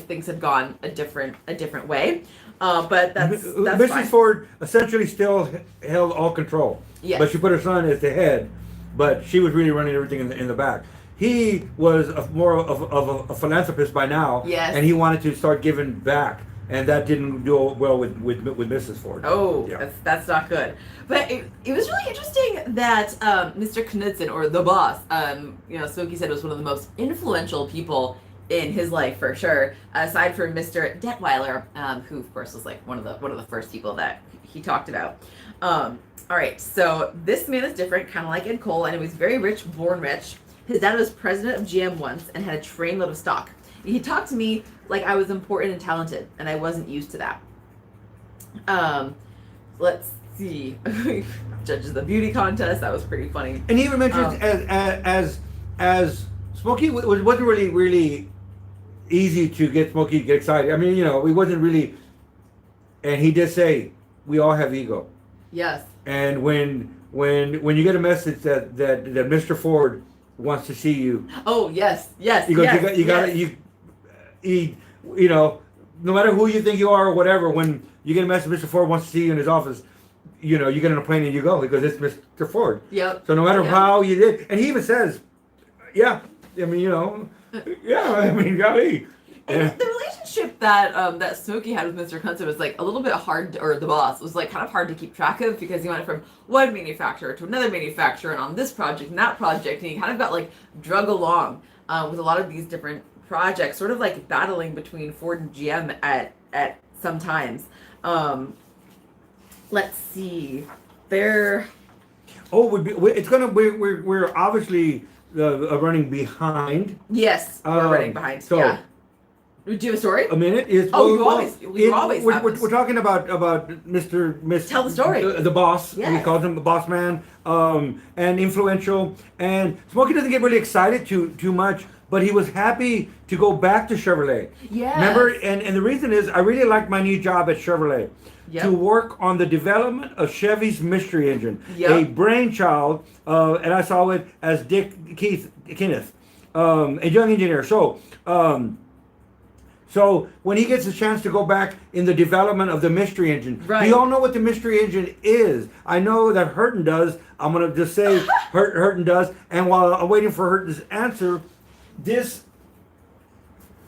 things had gone a different way. But that's Mrs. fine. Ford essentially still held all control. Yes. But she put her son as the head, but she was really running everything in the back. He was more of a philanthropist by now, yes. And he wanted to start giving back, and that didn't do well with Mrs. Ford. Oh, yeah. That's not good. But it was really interesting that Mr. Knudsen, or the boss, Smokie said was one of the most influential people in his life for sure, aside from Mr. Detweiler, who of course was one of the first people that he talked about. All right, so this man is different, kind of like Ed Cole, and he was very rich, born rich. His dad was president of GM once and had a trainload of stock. He talked to me like I was important and talented, and I wasn't used to that. Let's see. Judges the beauty contest. That was pretty funny. And he even mentions as Smokie wasn't really easy to get Smokie to get excited. I mean, we wasn't really. And he did say, we all have ego. Yes. And when you get a message that Mr. Ford wants to see you. Oh yes. You got he, you know, no matter who you think you are or whatever, when you get a message Mr. Ford wants to see you in his office, you know, you get on a plane and you go because it's Mr. Ford. Yep. So no matter how you did, and he even says, yeah, I mean, you know, yeah, I mean, golly. And the relationship that that Smokie had with Mr. Knudsen was like a little bit hard, or the boss was like kind of hard to keep track of because he went from one manufacturer to another manufacturer and on this project and that project, and he kind of got like drug along with a lot of these different projects, sort of like battling between Ford and GM at some times. Let's see, there. Oh, we're obviously running behind. Yes, we're running behind. So, yeah. Do you have a story? A minute is. You always. We're talking about Mr. Tell the story. The boss. Yes. He calls him the boss man. And influential. And Smokie doesn't get really excited too much, but he was happy to go back to Chevrolet. Yes. Remember, and the reason is I really liked my new job at Chevrolet. Yep. To work on the development of Chevy's mystery engine, Yep. a brainchild, and I saw it as Kenneth, a young engineer. So when he gets a chance to go back in the development of the mystery engine, right. We all know what the mystery engine is. I know that Hurton does. I'm going to just say Hurton does. And while I'm waiting for Hurton's answer, this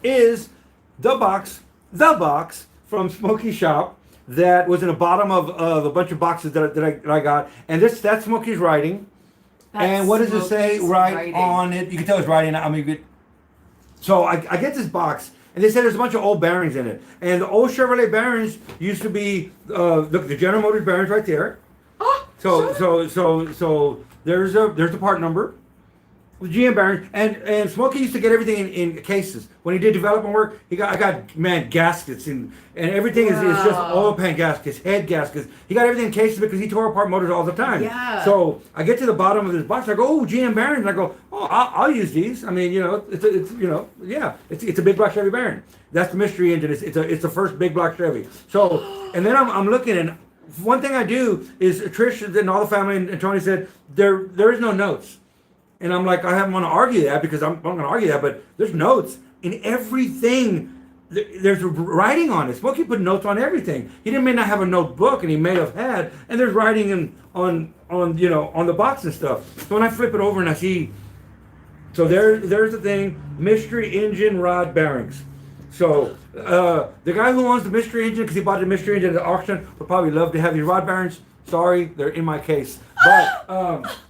is the box from Smokie's shop that was in the bottom of a bunch of boxes that I got. And that's Smokie's writing. And what does it say right on it? You can tell it's writing. I mean, so I get this box. And they said there's a bunch of old bearings in it. And the old Chevrolet bearings used to be the General Motors bearings right there. Oh, so there's the part number. The GM bearings. And Smokie used to get everything in cases. When he did development work, I got gaskets and everything is just oil pan gaskets, head gaskets. He got everything in cases because he tore apart motors all the time. Yeah. So I get to the bottom of this box. I go, oh, GM bearings. And I go, oh, I'll use these. I mean, you know, it's a big block Chevy bearing. That's the mystery engine. It's the first big block Chevy. So, and then I'm looking, and one thing I do is Trish and all the family and Tony said there is no notes. And I'm like, I don't want to argue that because I'm not going to argue that, but there's notes in everything. There's writing on it. Smokie put notes on everything. He may not have a notebook, and he may have had, and there's writing on the box and stuff. So when I flip it over and I see, so there's the thing, mystery engine rod bearings. So the guy who owns the mystery engine, because he bought the mystery engine at the auction, would probably love to have these rod bearings. Sorry, they're in my case. But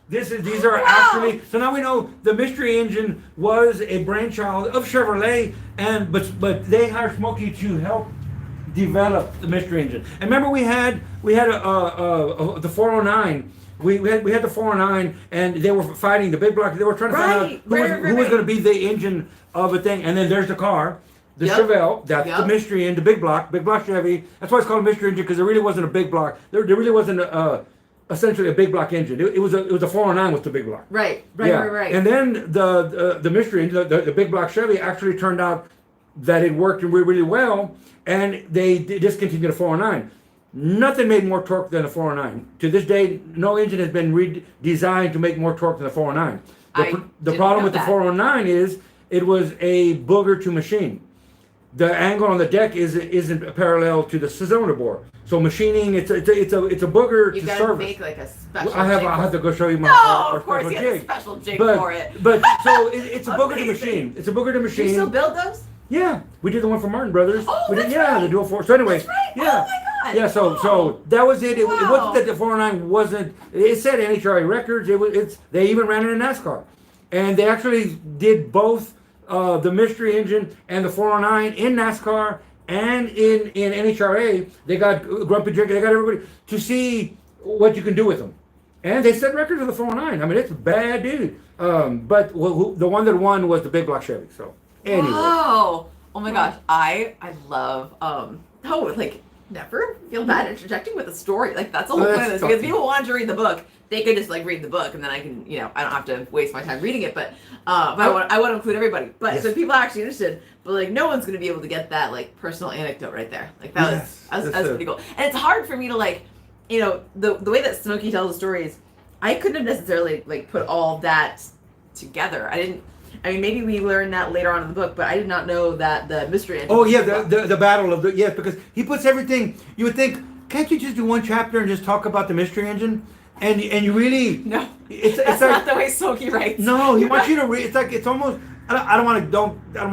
these are actually, so now we know the mystery engine was a brainchild of Chevrolet, but they hired Smokie to help develop the mystery engine. And remember we had the 409. We had the 409, and they were fighting the big block. They were trying to find out who was going to be the engine of a thing. And then there's the car. The Chevelle, that's the mystery engine, the big block Chevy. That's why it's called a mystery engine, because there really wasn't a big block. There really wasn't essentially a big block engine. It was a 409 with the big block. Right. And then the mystery engine, the big block Chevy, actually turned out that it worked really well, and they discontinued the 409. Nothing made more torque than the 409. To this day, no engine has been redesigned to make more torque than the 409. The problem with the 409 is it was a booger to machine. The angle on the deck isn't parallel to the cylinder bore. So machining, it's a booger to service. You gotta make like a special jig. I have to go show you my of course, you have a special jig for it. But so it's a booger to machine. It's a booger to machine. Do you still build those? Yeah, we did the one for Martin Brothers. Oh, we did, that's right. the dual four. So anyway, That's right. yeah. Oh my God. Yeah, so that was it. It wasn't that the 409 wasn't. It said NHRA records. They even ran it in NASCAR, and they actually did both. The mystery engine and the 409 in NASCAR and in NHRA. They got Grumpy Jig, they got everybody to see what you can do with them. And they set records for the 409. I mean, it's a bad dude. But the one that won was the big block Chevy. So anyway. Wow. Oh my gosh. I love never feel bad interjecting with a story. Like that's the whole point of this. Because people want to read the book. They could just like read the book, and then I can, I don't have to waste my time reading it. But I want to include everybody. But so people are actually interested, but like no one's going to be able to get that like personal anecdote right there. Like that's pretty cool. And it's hard for me to like, the way that Smokie tells the stories, I couldn't have necessarily like put all that together. I didn't. I mean, maybe we learn that later on in the book, but I did not know that the mystery engine. Oh yeah, the battle of the because he puts everything. You would think, can't you just do one chapter and just talk about the mystery engine? And you really no. It's that's like, not the way Smokie writes. No, he wants you to read. It's like it's almost. I don't want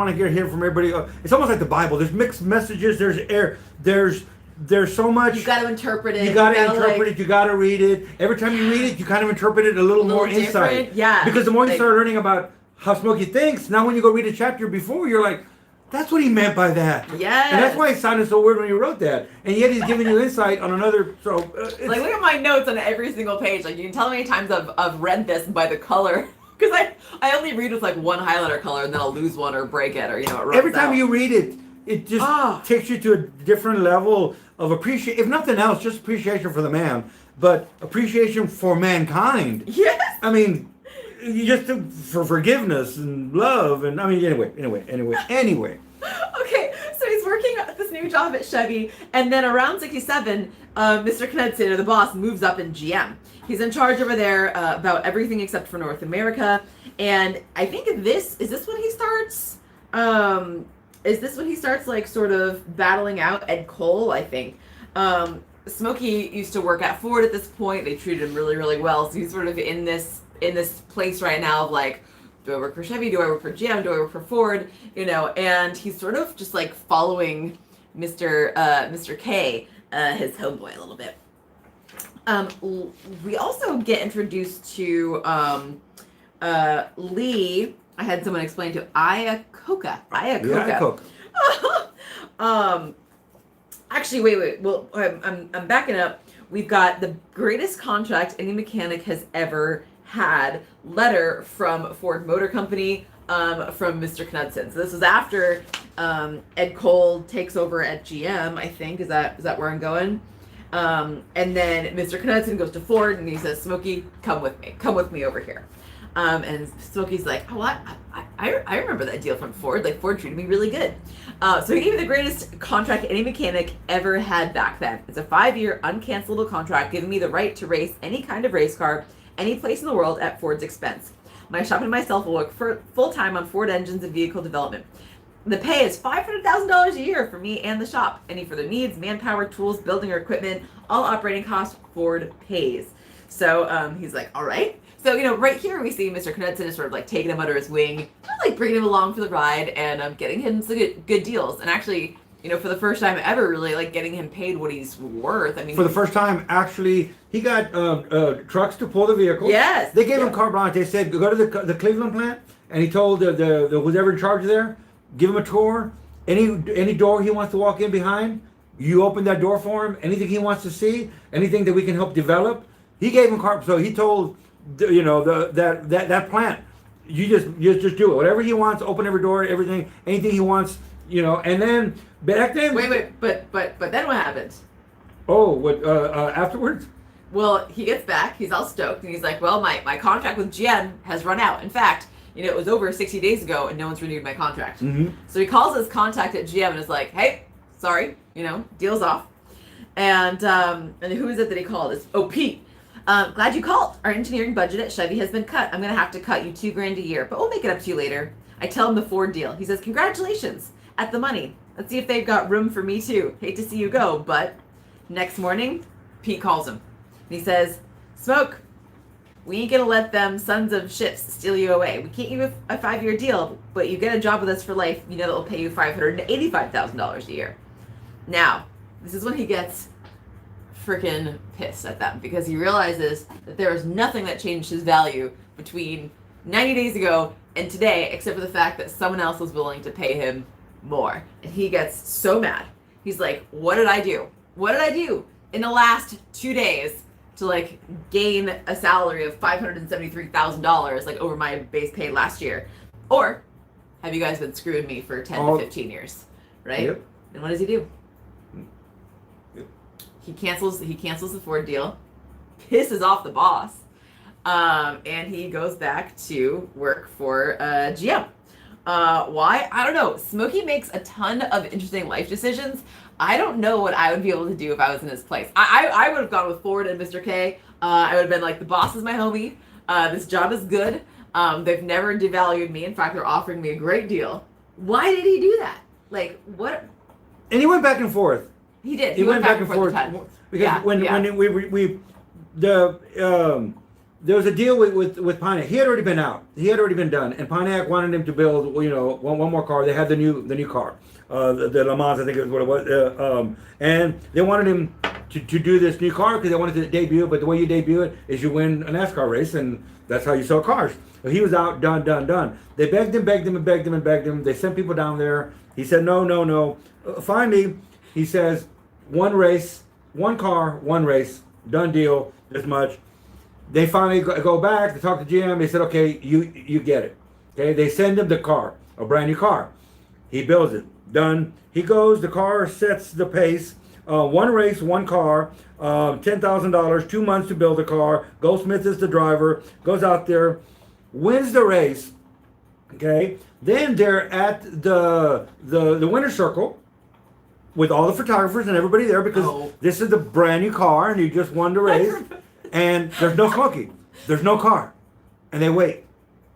to hear from everybody. It's almost like the Bible. There's mixed messages. There's so much. You got to interpret it. You got to interpret it. You got to read it. Every time you read it, you kind of interpret it a little more insight. Yeah. Because the more you start learning about how Smokie thinks, now when you go read a chapter before, you're like, that's what he meant by that. Yeah. And that's why it sounded so weird when he wrote that. And yet he's giving you insight on another. So like, look at my notes on every single page. Like, you can tell how many times I've read this by the color. Because I only read with like one highlighter color, and then I'll lose one or break it, or it runs every time out. you read it, it just takes you to a different level of appreciation. If nothing else, just appreciation for the man, but appreciation for mankind. Yes. I mean, for forgiveness and love, and I mean, anyway. Okay, so he's working at this new job at Chevy, and then around 67, Mr. Knudsen, or the boss, moves up in GM. He's in charge over there about everything except for North America, and I think is this when he starts? Is this when he starts like sort of battling out Ed Cole? I think. Smokie used to work at Ford at this point. They treated him really, really well, so he's sort of in this place right now of like, do I work for Chevy? Do I work for GM? Do I work for Ford? And he's sort of just like following Mr. K, his homeboy, a little bit. We also get introduced to Lee. I had someone explain to Iacocca. Actually, wait. Well, I'm backing up. We've got the greatest contract any mechanic has ever had letter from Ford Motor Company from Mr. Knudsen. So this is after Ed Cole takes over at GM, I think. Is that where I'm going? And then Mr. Knudsen goes to Ford and he says, Smokie, come with me over here. And Smokie's like, oh, I remember that deal from Ford. Like, Ford treated me really good. So he gave me the greatest contract any mechanic ever had back then. It's a 5-year uncancelable contract giving me the right to race any kind of race car, any place in the world at Ford's expense. My shop and myself will work for full-time on Ford engines and vehicle development. The pay is $500,000 a year for me and the shop. Any further needs, manpower, tools, building or equipment, all operating costs, Ford pays. So he's like, all right. So, right here we see Mr. Knudsen is sort of like taking him under his wing, like bringing him along for the ride and getting him some good deals. And actually, for the first time ever, really like getting him paid what he's worth. I mean, for the first time, actually, he got trucks to pull the vehicles. Yes. They gave him carte blanche. They said, go to the Cleveland plant, and he told the who's ever in charge there, give him a tour. Any door he wants to walk in behind, you open that door for him. Anything he wants to see, anything that we can help develop, he gave him carte. So he told that plant, you just do it. Whatever he wants, open every door, everything, anything he wants, And then back then. Wait, but then what happens? Oh, what afterwards? Well, he gets back. He's all stoked, and he's like, "Well, my contract with GM has run out. In fact, it was over 60 days ago, and no one's renewed my contract." Mm-hmm. So he calls his contact at GM and is like, "Hey, sorry, deal's off." And who is it that he called? It's Pete. Glad you called. Our engineering budget at Chevy has been cut. I'm gonna have to cut you $2,000 a year, but we'll make it up to you later. I tell him the Ford deal. He says, "Congratulations at the money. Let's see if they've got room for me too. Hate to see you go, but." Next morning, Pete calls him. And he says, "Smoke, we ain't gonna let them sons of ships steal you away. We can't give you a 5-year deal, but you get a job with us for life. That will pay you $585,000 a year." Now, this is when he gets freaking pissed at them because he realizes that there is nothing that changed his value between 90 days ago and today, except for the fact that someone else was willing to pay him more. And he gets so mad. He's like, what did I do? What did I do in the last 2 days to gain a salary of $573,000 over my base pay last year? Or have you guys been screwing me for 10 to 15 years? Right? Yep. And what does he do? Yep. He cancels the Ford deal, pisses off the boss, and he goes back to work for GM. Why? I don't know. Smokie makes a ton of interesting life decisions. I don't know what I would be able to do if I was in his place. I would have gone with Ford and Mr. K. I would have been like, the boss is my homie. This job is good. They've never devalued me. In fact, they're offering me a great deal. Why did he do that? Like, what? And he went back and forth. He did. He went back and forth because when there was a deal with Pontiac. He had already been out. He had already been done, and Pontiac wanted him to build, one more car. They had the new car, the Le Mans, I think is what it was, and they wanted him to do this new car because they wanted to debut. But the way you debut it is you win a NASCAR race, and that's how you sell cars. So he was out, done. They begged him. They sent people down there. He said no. Finally, he says, one race, one car, one race, done deal, this much. They finally go back, they talk to GM, they said, okay, you get it. Okay, they send him the car, a brand new car. He builds it, done. He goes, the car sets the pace, one race, one car, $10,000, 2 months to build the car. Goldsmith is the driver, goes out there, wins the race, okay? Then they're at the winner's circle with all the photographers and everybody there because this is the brand new car and you just won the race. And there's no Smokie. There's no car. And they wait.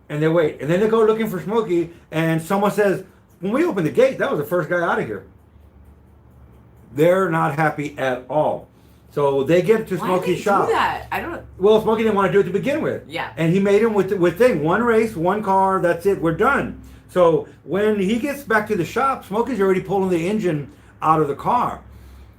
And then they go looking for Smokie and someone says, when we opened the gate, that was the first guy out of here. They're not happy at all. So they get to Smokie's shop. Do that? I don't. Well, Smokie didn't want to do it to begin with. Yeah. And he made him with thing. One race, one car, that's it, we're done. So when he gets back to the shop, Smokie's already pulling the engine out of the car.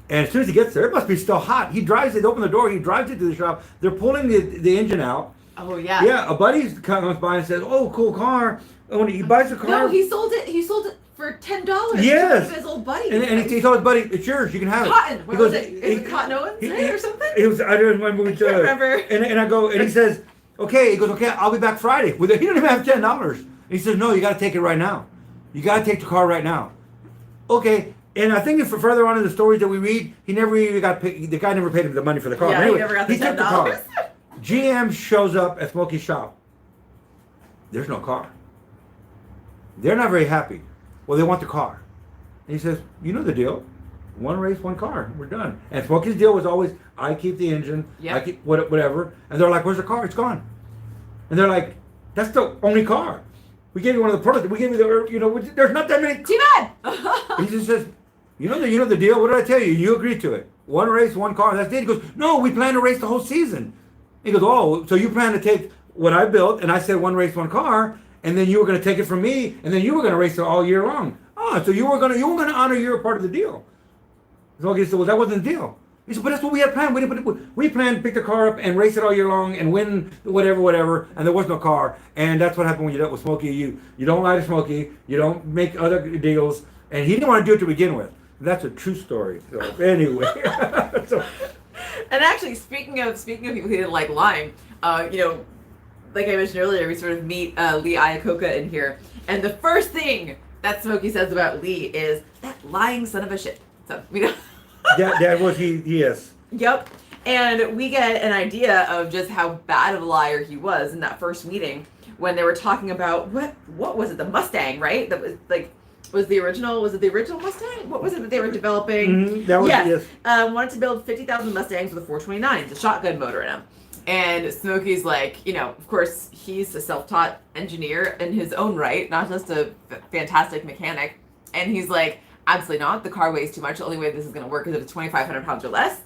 And as soon as he gets there, it must be still hot. He drives it, open the door, he drives it to the shop. They're pulling the engine out. Oh, yeah. Yeah, a buddy comes by and says, oh, cool car. And when he buys the car. No, he sold it for $10. Yes. To his old buddy. And he told his buddy, it's yours, you can have it. Cotton. What was it? Is it Cotton Owens or something? It was, I don't remember. I can't remember. And I go, and he says, okay, he goes, okay, I'll be back Friday. He don't even have $10. And he says, no, you got to take it right now. You got to take the car right now. Okay. And I think if further on in the stories that we read, he never even got paid. The guy never paid him the money for the car. Yeah, anyway, he never got the $10. Took the car. GM shows up at Smokie's shop. There's no car. They're not very happy. Well, they want the car. And he says, you know the deal. One race, one car. We're done. And Smokie's deal was always, I keep the engine. Yep. I keep whatever. And they're like, where's the car? It's gone. And they're like, that's the only car. We gave you one of the products. We gave you there's not that many. Too bad. He just says, you know the deal? What did I tell you? You agreed to it. One race, one car. That's it. He goes, no, we plan to race the whole season. He goes, oh, so you plan to take what I built, and I said one race, one car, and then you were going to take it from me, and then you were going to race it all year long. Oh, so you were going to honor your part of the deal. So he said, well, that wasn't the deal. He said, but that's what we had planned. We planned to pick the car up and race it all year long and win whatever, and there was no car. And that's what happened when you dealt with Smokie. You don't lie to Smokie. You don't make other deals. And he didn't want to do it to begin with. That's a true story. So anyway. And actually, speaking of people who didn't like lying, like I mentioned earlier, we sort of meet Lee Iacocca in here. And the first thing that Smokie says about Lee is, that lying son of a shit. So, that was he, yes. Yep. And we get an idea of just how bad of a liar he was in that first meeting when they were talking about, what was it, the Mustang, right? That was like, was it the original Mustang? What was it that they were developing? Mm-hmm. That was, yes. Wanted to build 50,000 Mustangs with a 429, the shotgun motor in them. And Smokie's like, of course, he's a self-taught engineer in his own right, not just a fantastic mechanic. And he's like, absolutely not. The car weighs too much. The only way this is going to work is if it's 2,500 pounds or less.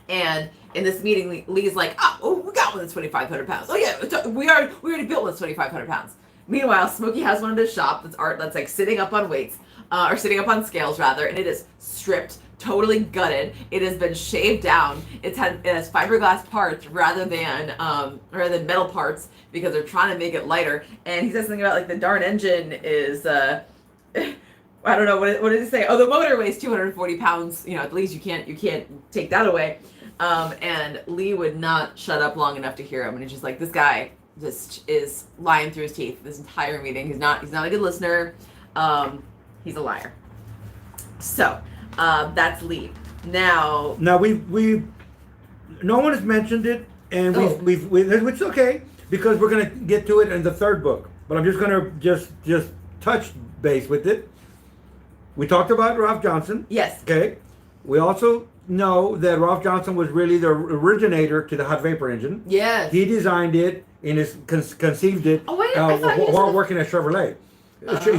And in this meeting, Lee's like, oh, we got one that's 2,500 pounds. Oh yeah, we already built one that's 2,500 pounds. Meanwhile, Smokie has one in his shop that's like sitting up on weights, or sitting up on scales rather, and it is stripped, totally gutted. It has been shaved down. It has fiberglass parts rather than metal parts because they're trying to make it lighter. And he says something about like the darn engine is I don't know, what did he say? Oh, the motor weighs 240 pounds. At least you can't take that away. And Lee would not shut up long enough to hear him, and he's just like, this guy just is lying through his teeth this entire meeting. He's not a good listener. He's a liar. So that's Lee. Now we no one has mentioned it, and we've it's okay because we're gonna get to it in the third book. But I'm just gonna just touch base with it. We talked about Ralph Johnson. Yes. Okay. We also know that Ralph Johnson was really the originator to the hot vapor engine. Yes. He designed it. in his conceived it Oh, wait, I thought while working at Chevrolet.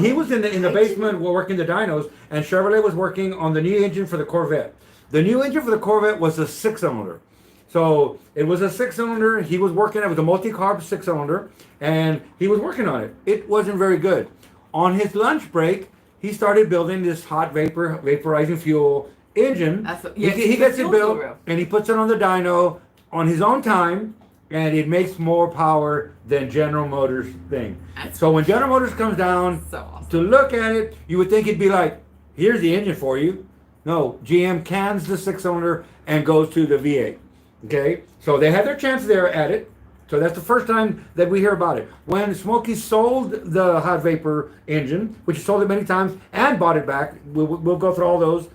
He was in the basement working the dynos, and Chevrolet was working on the new engine for the Corvette. The new engine for the Corvette was a 6-cylinder. So it was a 6-cylinder. He was working it with a multi-carb 6-cylinder, and he was working on it. It wasn't very good. On his lunch break, he started building this hot vaporizing fuel engine. He gets it built, and he puts it on the dyno on his own time, and it makes more power than General Motors thing. So when General Motors comes down to look at it, you would think it'd be like, here's the engine for you. No, GM cans the 6-cylinder and goes to the V8. Okay, so they had their chance there at it. So that's the first time that we hear about it. When Smokie sold the hot vapor engine, which he sold it many times and bought it back, we'll go through all those.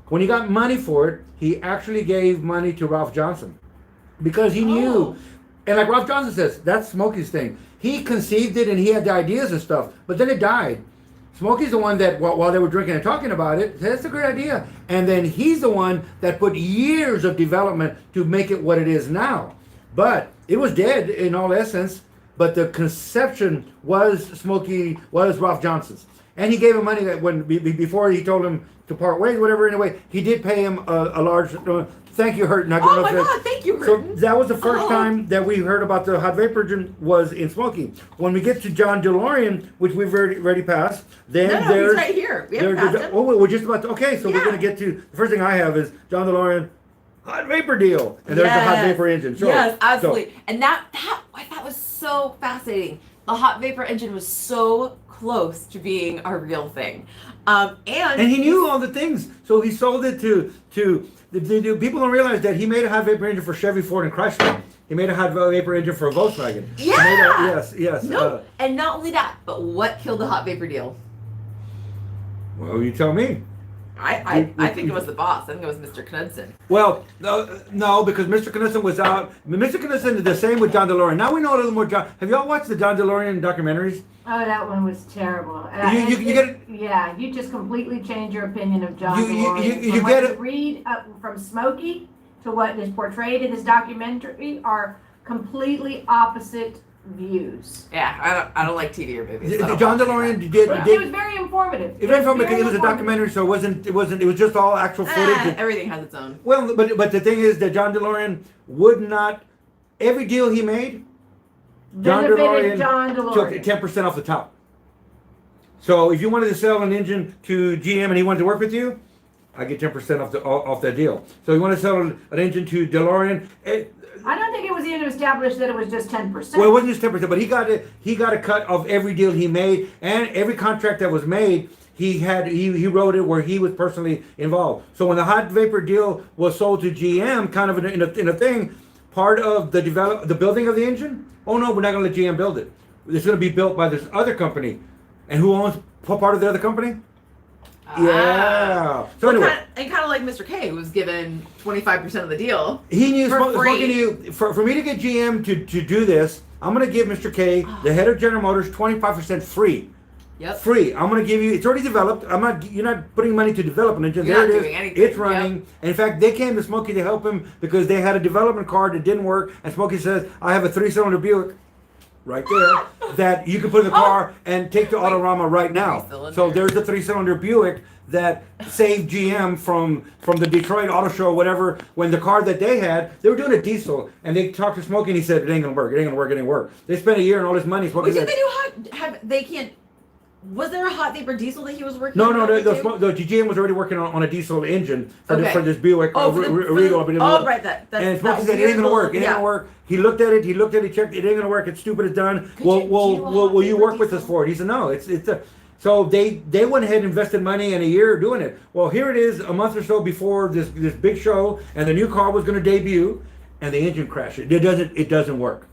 When he got money for it, he actually gave money to Ralph Johnson because he knew. And like Ralph Johnson says, that's Smokie's thing. He conceived it and he had the ideas and stuff, but then it died. Smokie's the one that, while they were drinking and talking about it, said, that's a great idea. And then he's the one that put years of development to make it what it is now. But it was dead in all essence, but the conception was Ralph Johnson's. And he gave him money that before he told him to part ways, whatever, anyway, he did pay him a large, thank you, Hurton. Oh my God, thank you, Hurton. So that was the first time that we heard about the hot vapor engine was in Smokie. When we get to John DeLorean, which we've already passed, then there's... he's right here. We haven't passed him. Oh, we're just about to... Okay, so we're going to get to... The first thing I have is John DeLorean, hot vapor deal. And there's the hot vapor engine. Sure. Yes, absolutely. And that was so fascinating. The hot vapor engine was so close to being a real thing. And he knew all the things. So he sold it to people don't realize that he made a hot vapor engine for Chevy, Ford, and Chrysler. He made a hot vapor engine for Volkswagen. Yeah. Yes. No, and not only that, but what killed the hot vapor deal? Well, you tell me. I think it was the boss. I think it was Mr. Knudsen. Well, no, because Mr. Knudsen was out. Mr. Knudsen is the same with John DeLorean. Now we know a little more. Have y'all watched the John DeLorean documentaries? Oh, that one was terrible. You get it? Yeah, you just completely change your opinion of John DeLorean. You get it? Read from Smokie to what is portrayed in this documentary are completely opposite views. Yeah, I don't like TV or movies. John DeLorean did. It was very informative. It was a documentary, so it was just all actual footage. Everything has its own. Well, but the thing is that John DeLorean would not. Every deal he made, John DeLorean took 10% off the top. So if you wanted to sell an engine to GM and he wanted to work with you, I get 10% off that deal. So you want to sell an engine to DeLorean. I don't think it was even established that it was just 10%. Well, it wasn't just 10%, but he got a cut of every deal he made, and every contract that was made, he wrote it where he was personally involved. So when the hot vapor deal was sold to GM, kind of in a thing, part of the building of the engine. Oh no, we're not going to let GM build it. It's going to be built by this other company, and who owns part of the other company? Yeah. So anyway, kind of like Mr. K, who was given 25% of the deal. He knew for me to get GM to do this, I'm going to give Mr. K, the head of General Motors, 25% free. Yep. Free. I'm going to give you. It's already developed. You're not putting money to develop an engine. There it is. It's running. Yep. And in fact, they came to Smokie to help him because they had a development card that didn't work. And Smokie says, "I have a 3-cylinder Buick." Right there, that you can put in the car and take to Autorama right now. So there's the 3-cylinder Buick that saved GM from the Detroit Auto Show, whatever. When the car that they had, they were doing a diesel, and they talked to Smokie, and he said, "It ain't gonna work. It ain't gonna work. It ain't work." They spent a year and all this money. Wait, did they do they can't. Was there a hot vapor diesel that he was working on? No, the GM was already working on a diesel engine for this Buick. Right. And Smokie said, "It ain't gonna work. It ain't gonna work." He looked at it. He checked. It ain't gonna work. It's stupid. It's done. Will you work with us for it? He said, "No. So they went ahead and invested money in a year doing it. Well, here it is, a month or so before this big show, and the new car was going to debut, and the engine crashed. It doesn't work.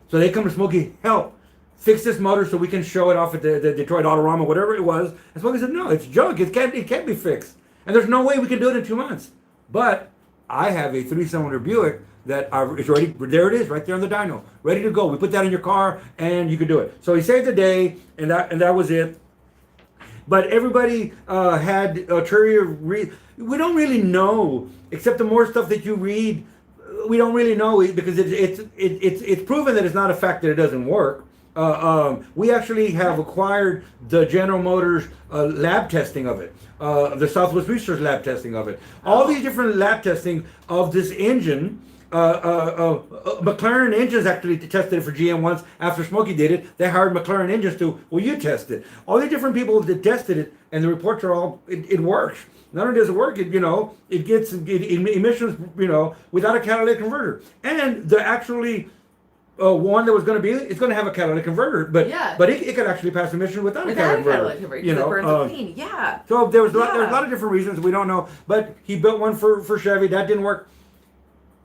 So they come to Smokie, help. Fix this motor so we can show it off at the Detroit Autorama, whatever it was. And Smokie said, "No, it's junk. It can't be fixed. And there's no way we can do it in 2 months. But I have a 3-cylinder Buick that is ready. There it is, right there on the dyno, ready to go. We put that in your car, and you can do it." So he saved the day, and that was it. But everybody had ulterior. We don't really know, except the more stuff that you read. we don't really know because it's proven that it's not a fact that it doesn't work. We actually have acquired the General Motors lab testing of it, the Southwest Research lab testing of it. All these different lab testing of this engine. McLaren Engines actually tested it for GM once after Smokie did it. They hired McLaren Engines to, you test it. All the different people that tested it, and the reports are all, it works. Not only does it work, it gets emissions, without a catalytic converter. And the actually one that was going to be, it's going to have a catalytic converter, but it could actually pass emissions without a catalytic converter. It burns clean. Yeah. So there was a lot of different reasons we don't know, but he built one for Chevy that didn't work.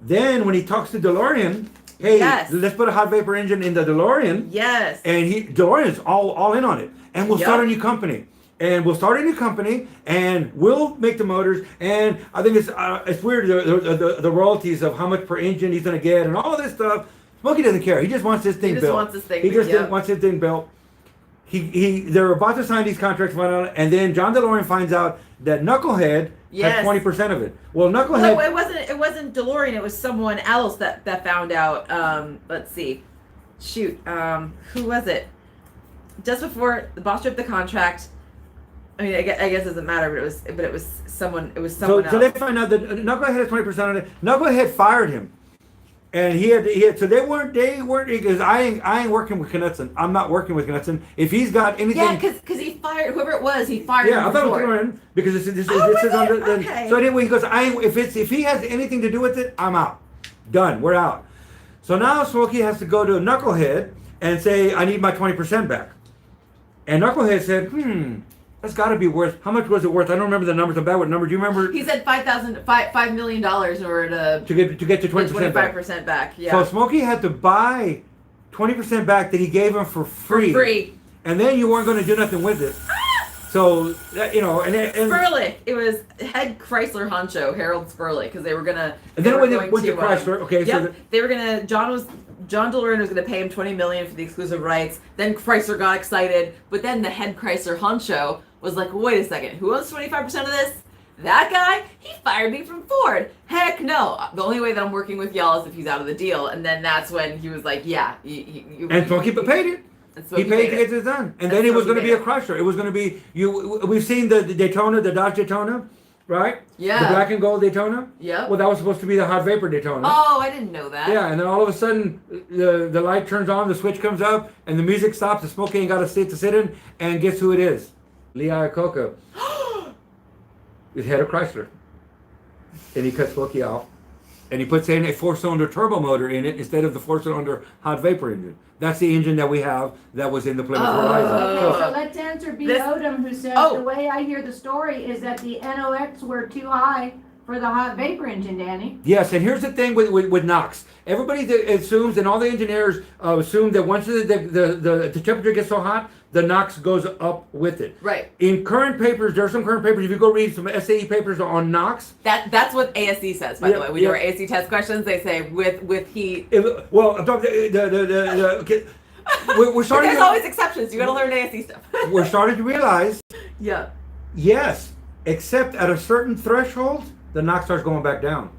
Then when he talks to DeLorean, hey, let's put a hot vapor engine in the DeLorean. Yes. And DeLorean is all in on it. And we'll start a new company. And we'll start a new company, and we'll make the motors. And I think it's weird, the royalties of how much per engine he's going to get and all this stuff. Smokie doesn't care. He just wants this thing built. Wants this thing built. They're about to sign these contracts, and then John DeLorean finds out that Knucklehead has 20% of it. Well, Knucklehead. No, it wasn't DeLorean. It was someone else that found out. Let's see. Shoot. Who was it? Just before the boss ripped the contract. I mean, I guess it doesn't matter, but it was someone. It was someone else. So they find out that Knucklehead has 20% of it. Knucklehead fired him. And he had, so they weren't, because I ain't working with Knudsen. I'm not working with Knudsen. If he's got anything. Yeah, because he fired, whoever it was, he fired him. Yeah, I thought it was DeLorean, because this is on the, okay. So anyway, he goes, if he has anything to do with it, I'm out. Done, we're out. So now Smokie has to go to Knucklehead and say, I need my 20% back. And Knucklehead said, that's got to be worth. How much was it worth? I don't remember the numbers. I'm bad with numbers. Do you remember? He said $5 million in order to get to 25% back. Yeah. So Smokie had to buy 20% back that he gave him for free. And then you weren't going to do nothing with it. So and Sperlich. It was head Chrysler honcho Harold Sperlich, because they were gonna. And then when they went to Chrysler, okay. Yep, so they were gonna. John DeLorean was going to pay him $20 million for the exclusive rights. Then Chrysler got excited, but then the head Chrysler honcho was like, "Wait a second, who owns 25% of this? That guy? He fired me from Ford. Heck no! The only way that I'm working with y'all is if he's out of the deal." And then that's when he was like, "Yeah." And Smokie paid it. He paid to get this done, and then it was going to be a Chrysler. It was going to be We've seen the Daytona, the Dodge Daytona. Right? Yeah. The black and gold Daytona? Yeah. Well, that was supposed to be the hot vapor Daytona. Oh, I didn't know that. Yeah, and then all of a sudden, the light turns on, the switch comes up, and the music stops, the Smokie ain't got a seat to sit in, and guess who it is? Lee Iacocca. Is head of Chrysler. And he cuts Smokie off, and he puts in a 4-cylinder turbo motor in it instead of the 4-cylinder hot vapor engine. That's the engine that we have that was in the Plymouth Horizon. Okay, so let's answer B. Odom, who says the way I hear the story is that the NOx were too high for the hot vapor engine, Danny. Yes, and here's the thing with NOx. Everybody assumes, and all the engineers assume that once the temperature gets so hot, the NOx goes up with it. Right. In current papers, there are some current papers, if you go read some SAE papers on NOx. That's what ASE says, by the way. We do our ASE test questions, they say with heat. Well, I'm talking we're starting. There's always exceptions. You got to learn ASE stuff. We're starting to realize. Yeah. Yes, except at a certain threshold, the NOx starts going back down.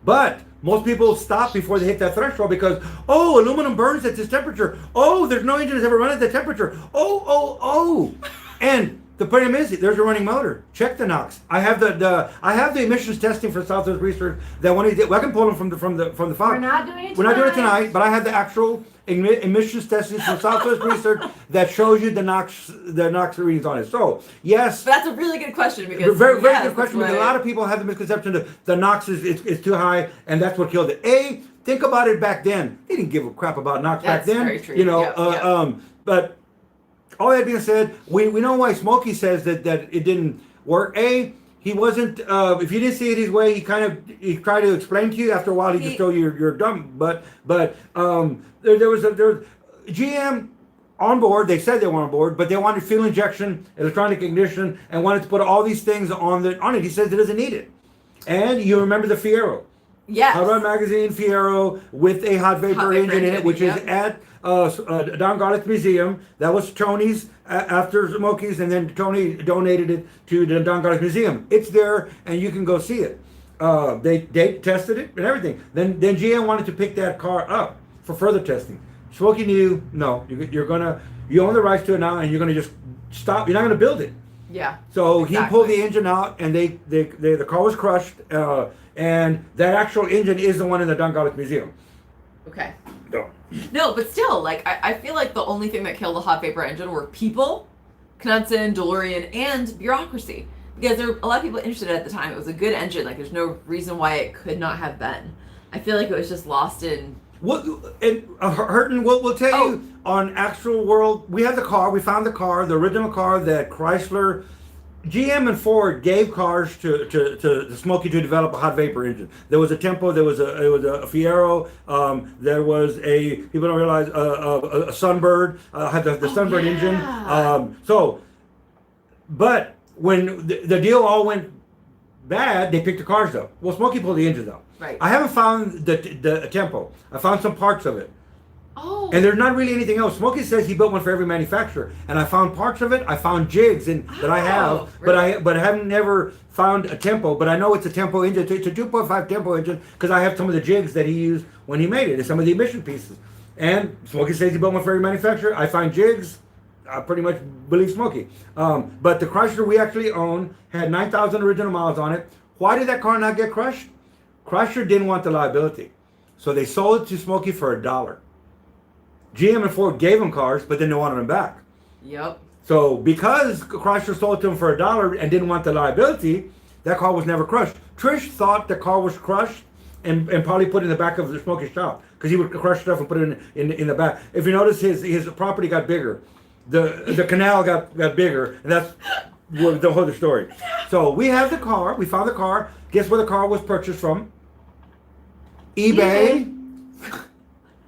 But most people stop before they hit that threshold because, aluminum burns at this temperature. There's no engine that's ever run at that temperature. And the problem is, there's a running motor. Check the NOx. I have the emissions testing for Southwest Research that when he did. Well, I can pull them from the file. We're not doing it tonight. We're not doing it tonight, but I have the actual emissions testing from Southwest Research that shows you the NOx readings on it. So yes, but that's a really good question because very good question because a lot of people have the misconception that the NOx is too high and that's what killed it. Think about it back then. They didn't give a crap about NOx back then. Very true. But all that being said, we know why Smokie says that it didn't work. He wasn't. If you didn't see it his way, he tried to explain to you. After a while, he just told you you're dumb. But there was GM on board. They said they were on board, but they wanted fuel injection, electronic ignition, and wanted to put all these things on it. He says it doesn't need it. And you remember the Fiero? Yes. Hot Rod Magazine Fiero with a hot vapor engine in it, which is at Don Garlick's museum. That was Tony's after Smokie's, and then Tony donated it to the Don Garlick Museum. It's there, and you can go see it. They tested it and everything. Then GM wanted to pick that car up for further testing. Smokie knew, no, you own the rights to it now, and you're gonna just stop. You're not gonna build it. Yeah. So he pulled the engine out, and the car was crushed, and that actual engine is the one in the Dungarlith Museum. Okay. No. No, but still, like, I feel like the only thing that killed the hot vapor engine were people, Knudsen, DeLorean, and bureaucracy. Because there were a lot of people interested at the time. It was a good engine. Like, there's no reason why it could not have been. I feel like it was just lost in... Hurton, we'll tell you, on actual world, we had the car, we found the car, the original car that Chrysler, GM and Ford gave cars to Smokie to develop a hot vapor engine. There was a Tempo, it was a Fiero, there was people don't realize, a Sunbird, had the Sunbird engine. But when the deal all went bad, they picked the cars up. Well, Smokie pulled the engines out. Right. I haven't found the Tempo. I found some parts of it. Oh. And there's not really anything else. Smokie says he built one for every manufacturer, and I found parts of it. I found jigs that I have, really? but I haven't never found a Tempo. But I know it's a Tempo engine. It's a 2.5 Tempo engine because I have some of the jigs that he used when he made it, and some of the emission pieces. And Smokie says he built one for every manufacturer. I find jigs. I pretty much believe Smokie. But the Chrysler we actually own had 9,000 original miles on it. Why did that car not get crushed? Chrysler didn't want the liability, so they sold it to Smokie for $1. GM and Ford gave him cars, but then they wanted them back. Yep. So because Chrysler sold it to him for $1 and didn't want the liability, that car was never crushed. Trish thought the car was crushed and probably put it in the back of the Smokie's shop because he would crush stuff and put it in the back. If you notice, his property got bigger. The canal got bigger, and that's the whole story. So we have the car. We found the car. Guess where the car was purchased from? eBay.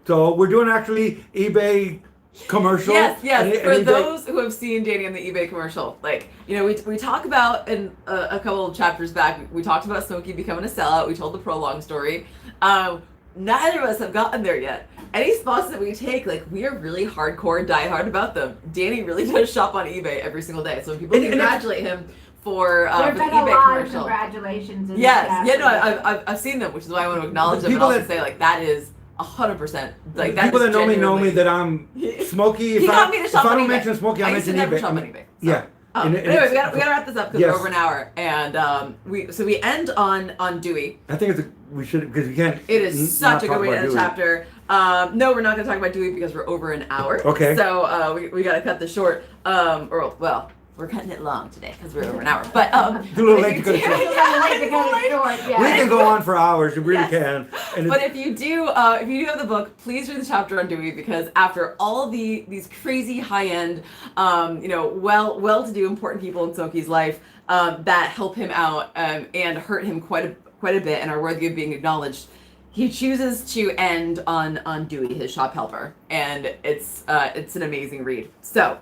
So we're doing actually eBay commercial. Yes. For eBay. Those who have seen Danny and the eBay commercial, like, you know, we talk about in a couple of chapters back, we talked about Smokie becoming a sellout. We told the prologue story. Neither of us have gotten there yet. Any spots that we take, like, we are really hardcore, diehard about them. Danny really does shop on eBay every single day. So when people congratulate him for the eBay commercial. Congratulations. I've seen them, which is why I want to acknowledge them and also say, like, that is 100%. Like, that people that know me that I'm Smokie. If I don't mention Smokie, I mention never eBay. shop on eBay. So. Yeah. Anyway, we gotta wrap this up because we're over an hour, and we end on Dewey. I think we should, because we can't. It is such a good way to end the chapter. No, we're not gonna talk about Dewey because we're over an hour. Okay. So we gotta cut this short. We're cutting it long today because we're over an hour. But it's a little late to cut it short. We can go on for hours. You really can. But if you do have the book, please read the chapter on Dewey, because after all these crazy high end, well-to-do important people in Smokie's life that help him out and hurt him quite a bit and are worthy of being acknowledged, he chooses to end on Dewey, his shop helper, and it's an amazing read. So,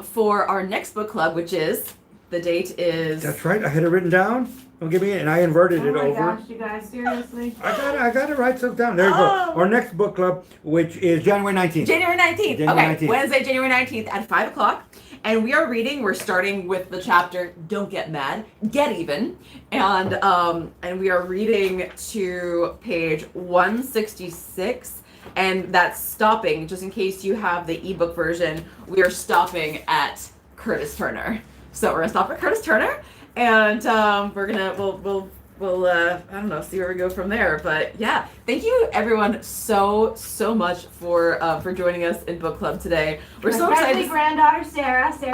for our next book club, which is, the date is... That's right, I had it written down. Don't give me it, and I inverted it over. Oh my gosh, you guys, seriously? I got it right so down. There you go. Our next book club, which is January 19th. January 19th. Wednesday, January 19th at 5 o'clock. And we're starting with the chapter, Don't Get Mad, Get Even. And we are reading to page 166. And that's stopping, just in case you have the ebook version, we are stopping at Curtis Turner. So we're gonna stop at Curtis Turner, and we'll I don't know, see where we go from there. But yeah, thank you everyone so much for joining us in book club today. We're so excited. Granddaughter Sarah's here.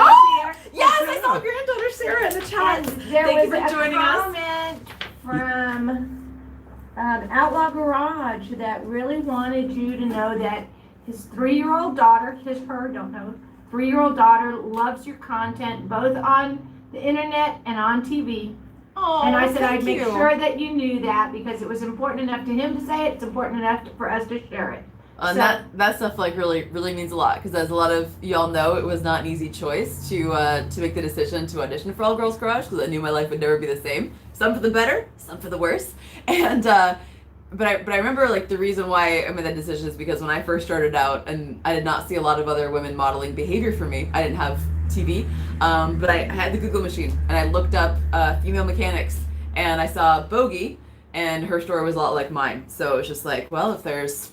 Yes, I saw granddaughter Sarah in the chat. Thank you for joining us. Comment from Outlaw Garage that really wanted you to know that his 3-year-old daughter, her 3-year-old daughter loves your content both on the internet and on TV. Oh, and I said I'd make sure that you knew that, because it was important enough to him to say it. It's important enough for us to share it. And that stuff like really means a lot, because as a lot of y'all know, it was not an easy choice to make the decision to audition for All Girls Garage, because I knew my life would never be the same. Some for the better, some for the worse. And but I remember, like, the reason why I made that decision is because when I first started out, and I did not see a lot of other women modeling behavior for me. I didn't have TV, but I had the Google machine, and I looked up female mechanics, and I saw Bogey, and her story was a lot like mine. So it's just like, well, if there's,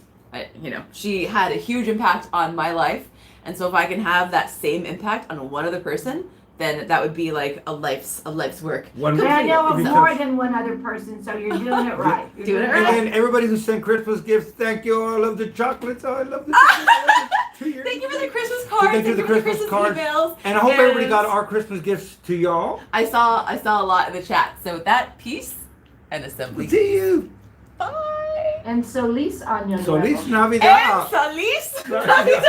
she had a huge impact on my life, and so if I can have that same impact on one other person, then that would be like a life's work. I know of more than one other person, so you're doing it right. You're doing it right. And then everybody who sent Christmas gifts, thank you. I love the chocolates. Oh, I love the chocolates. Thank you for the Christmas cards. Thank you for the Christmas cards. Emails. And I hope everybody got our Christmas gifts to y'all. I saw a lot in the chat. So with that, peace and assembly. See you. Bye. And Solis Año Nuevo. Solis Navidad. And Solis Navidad.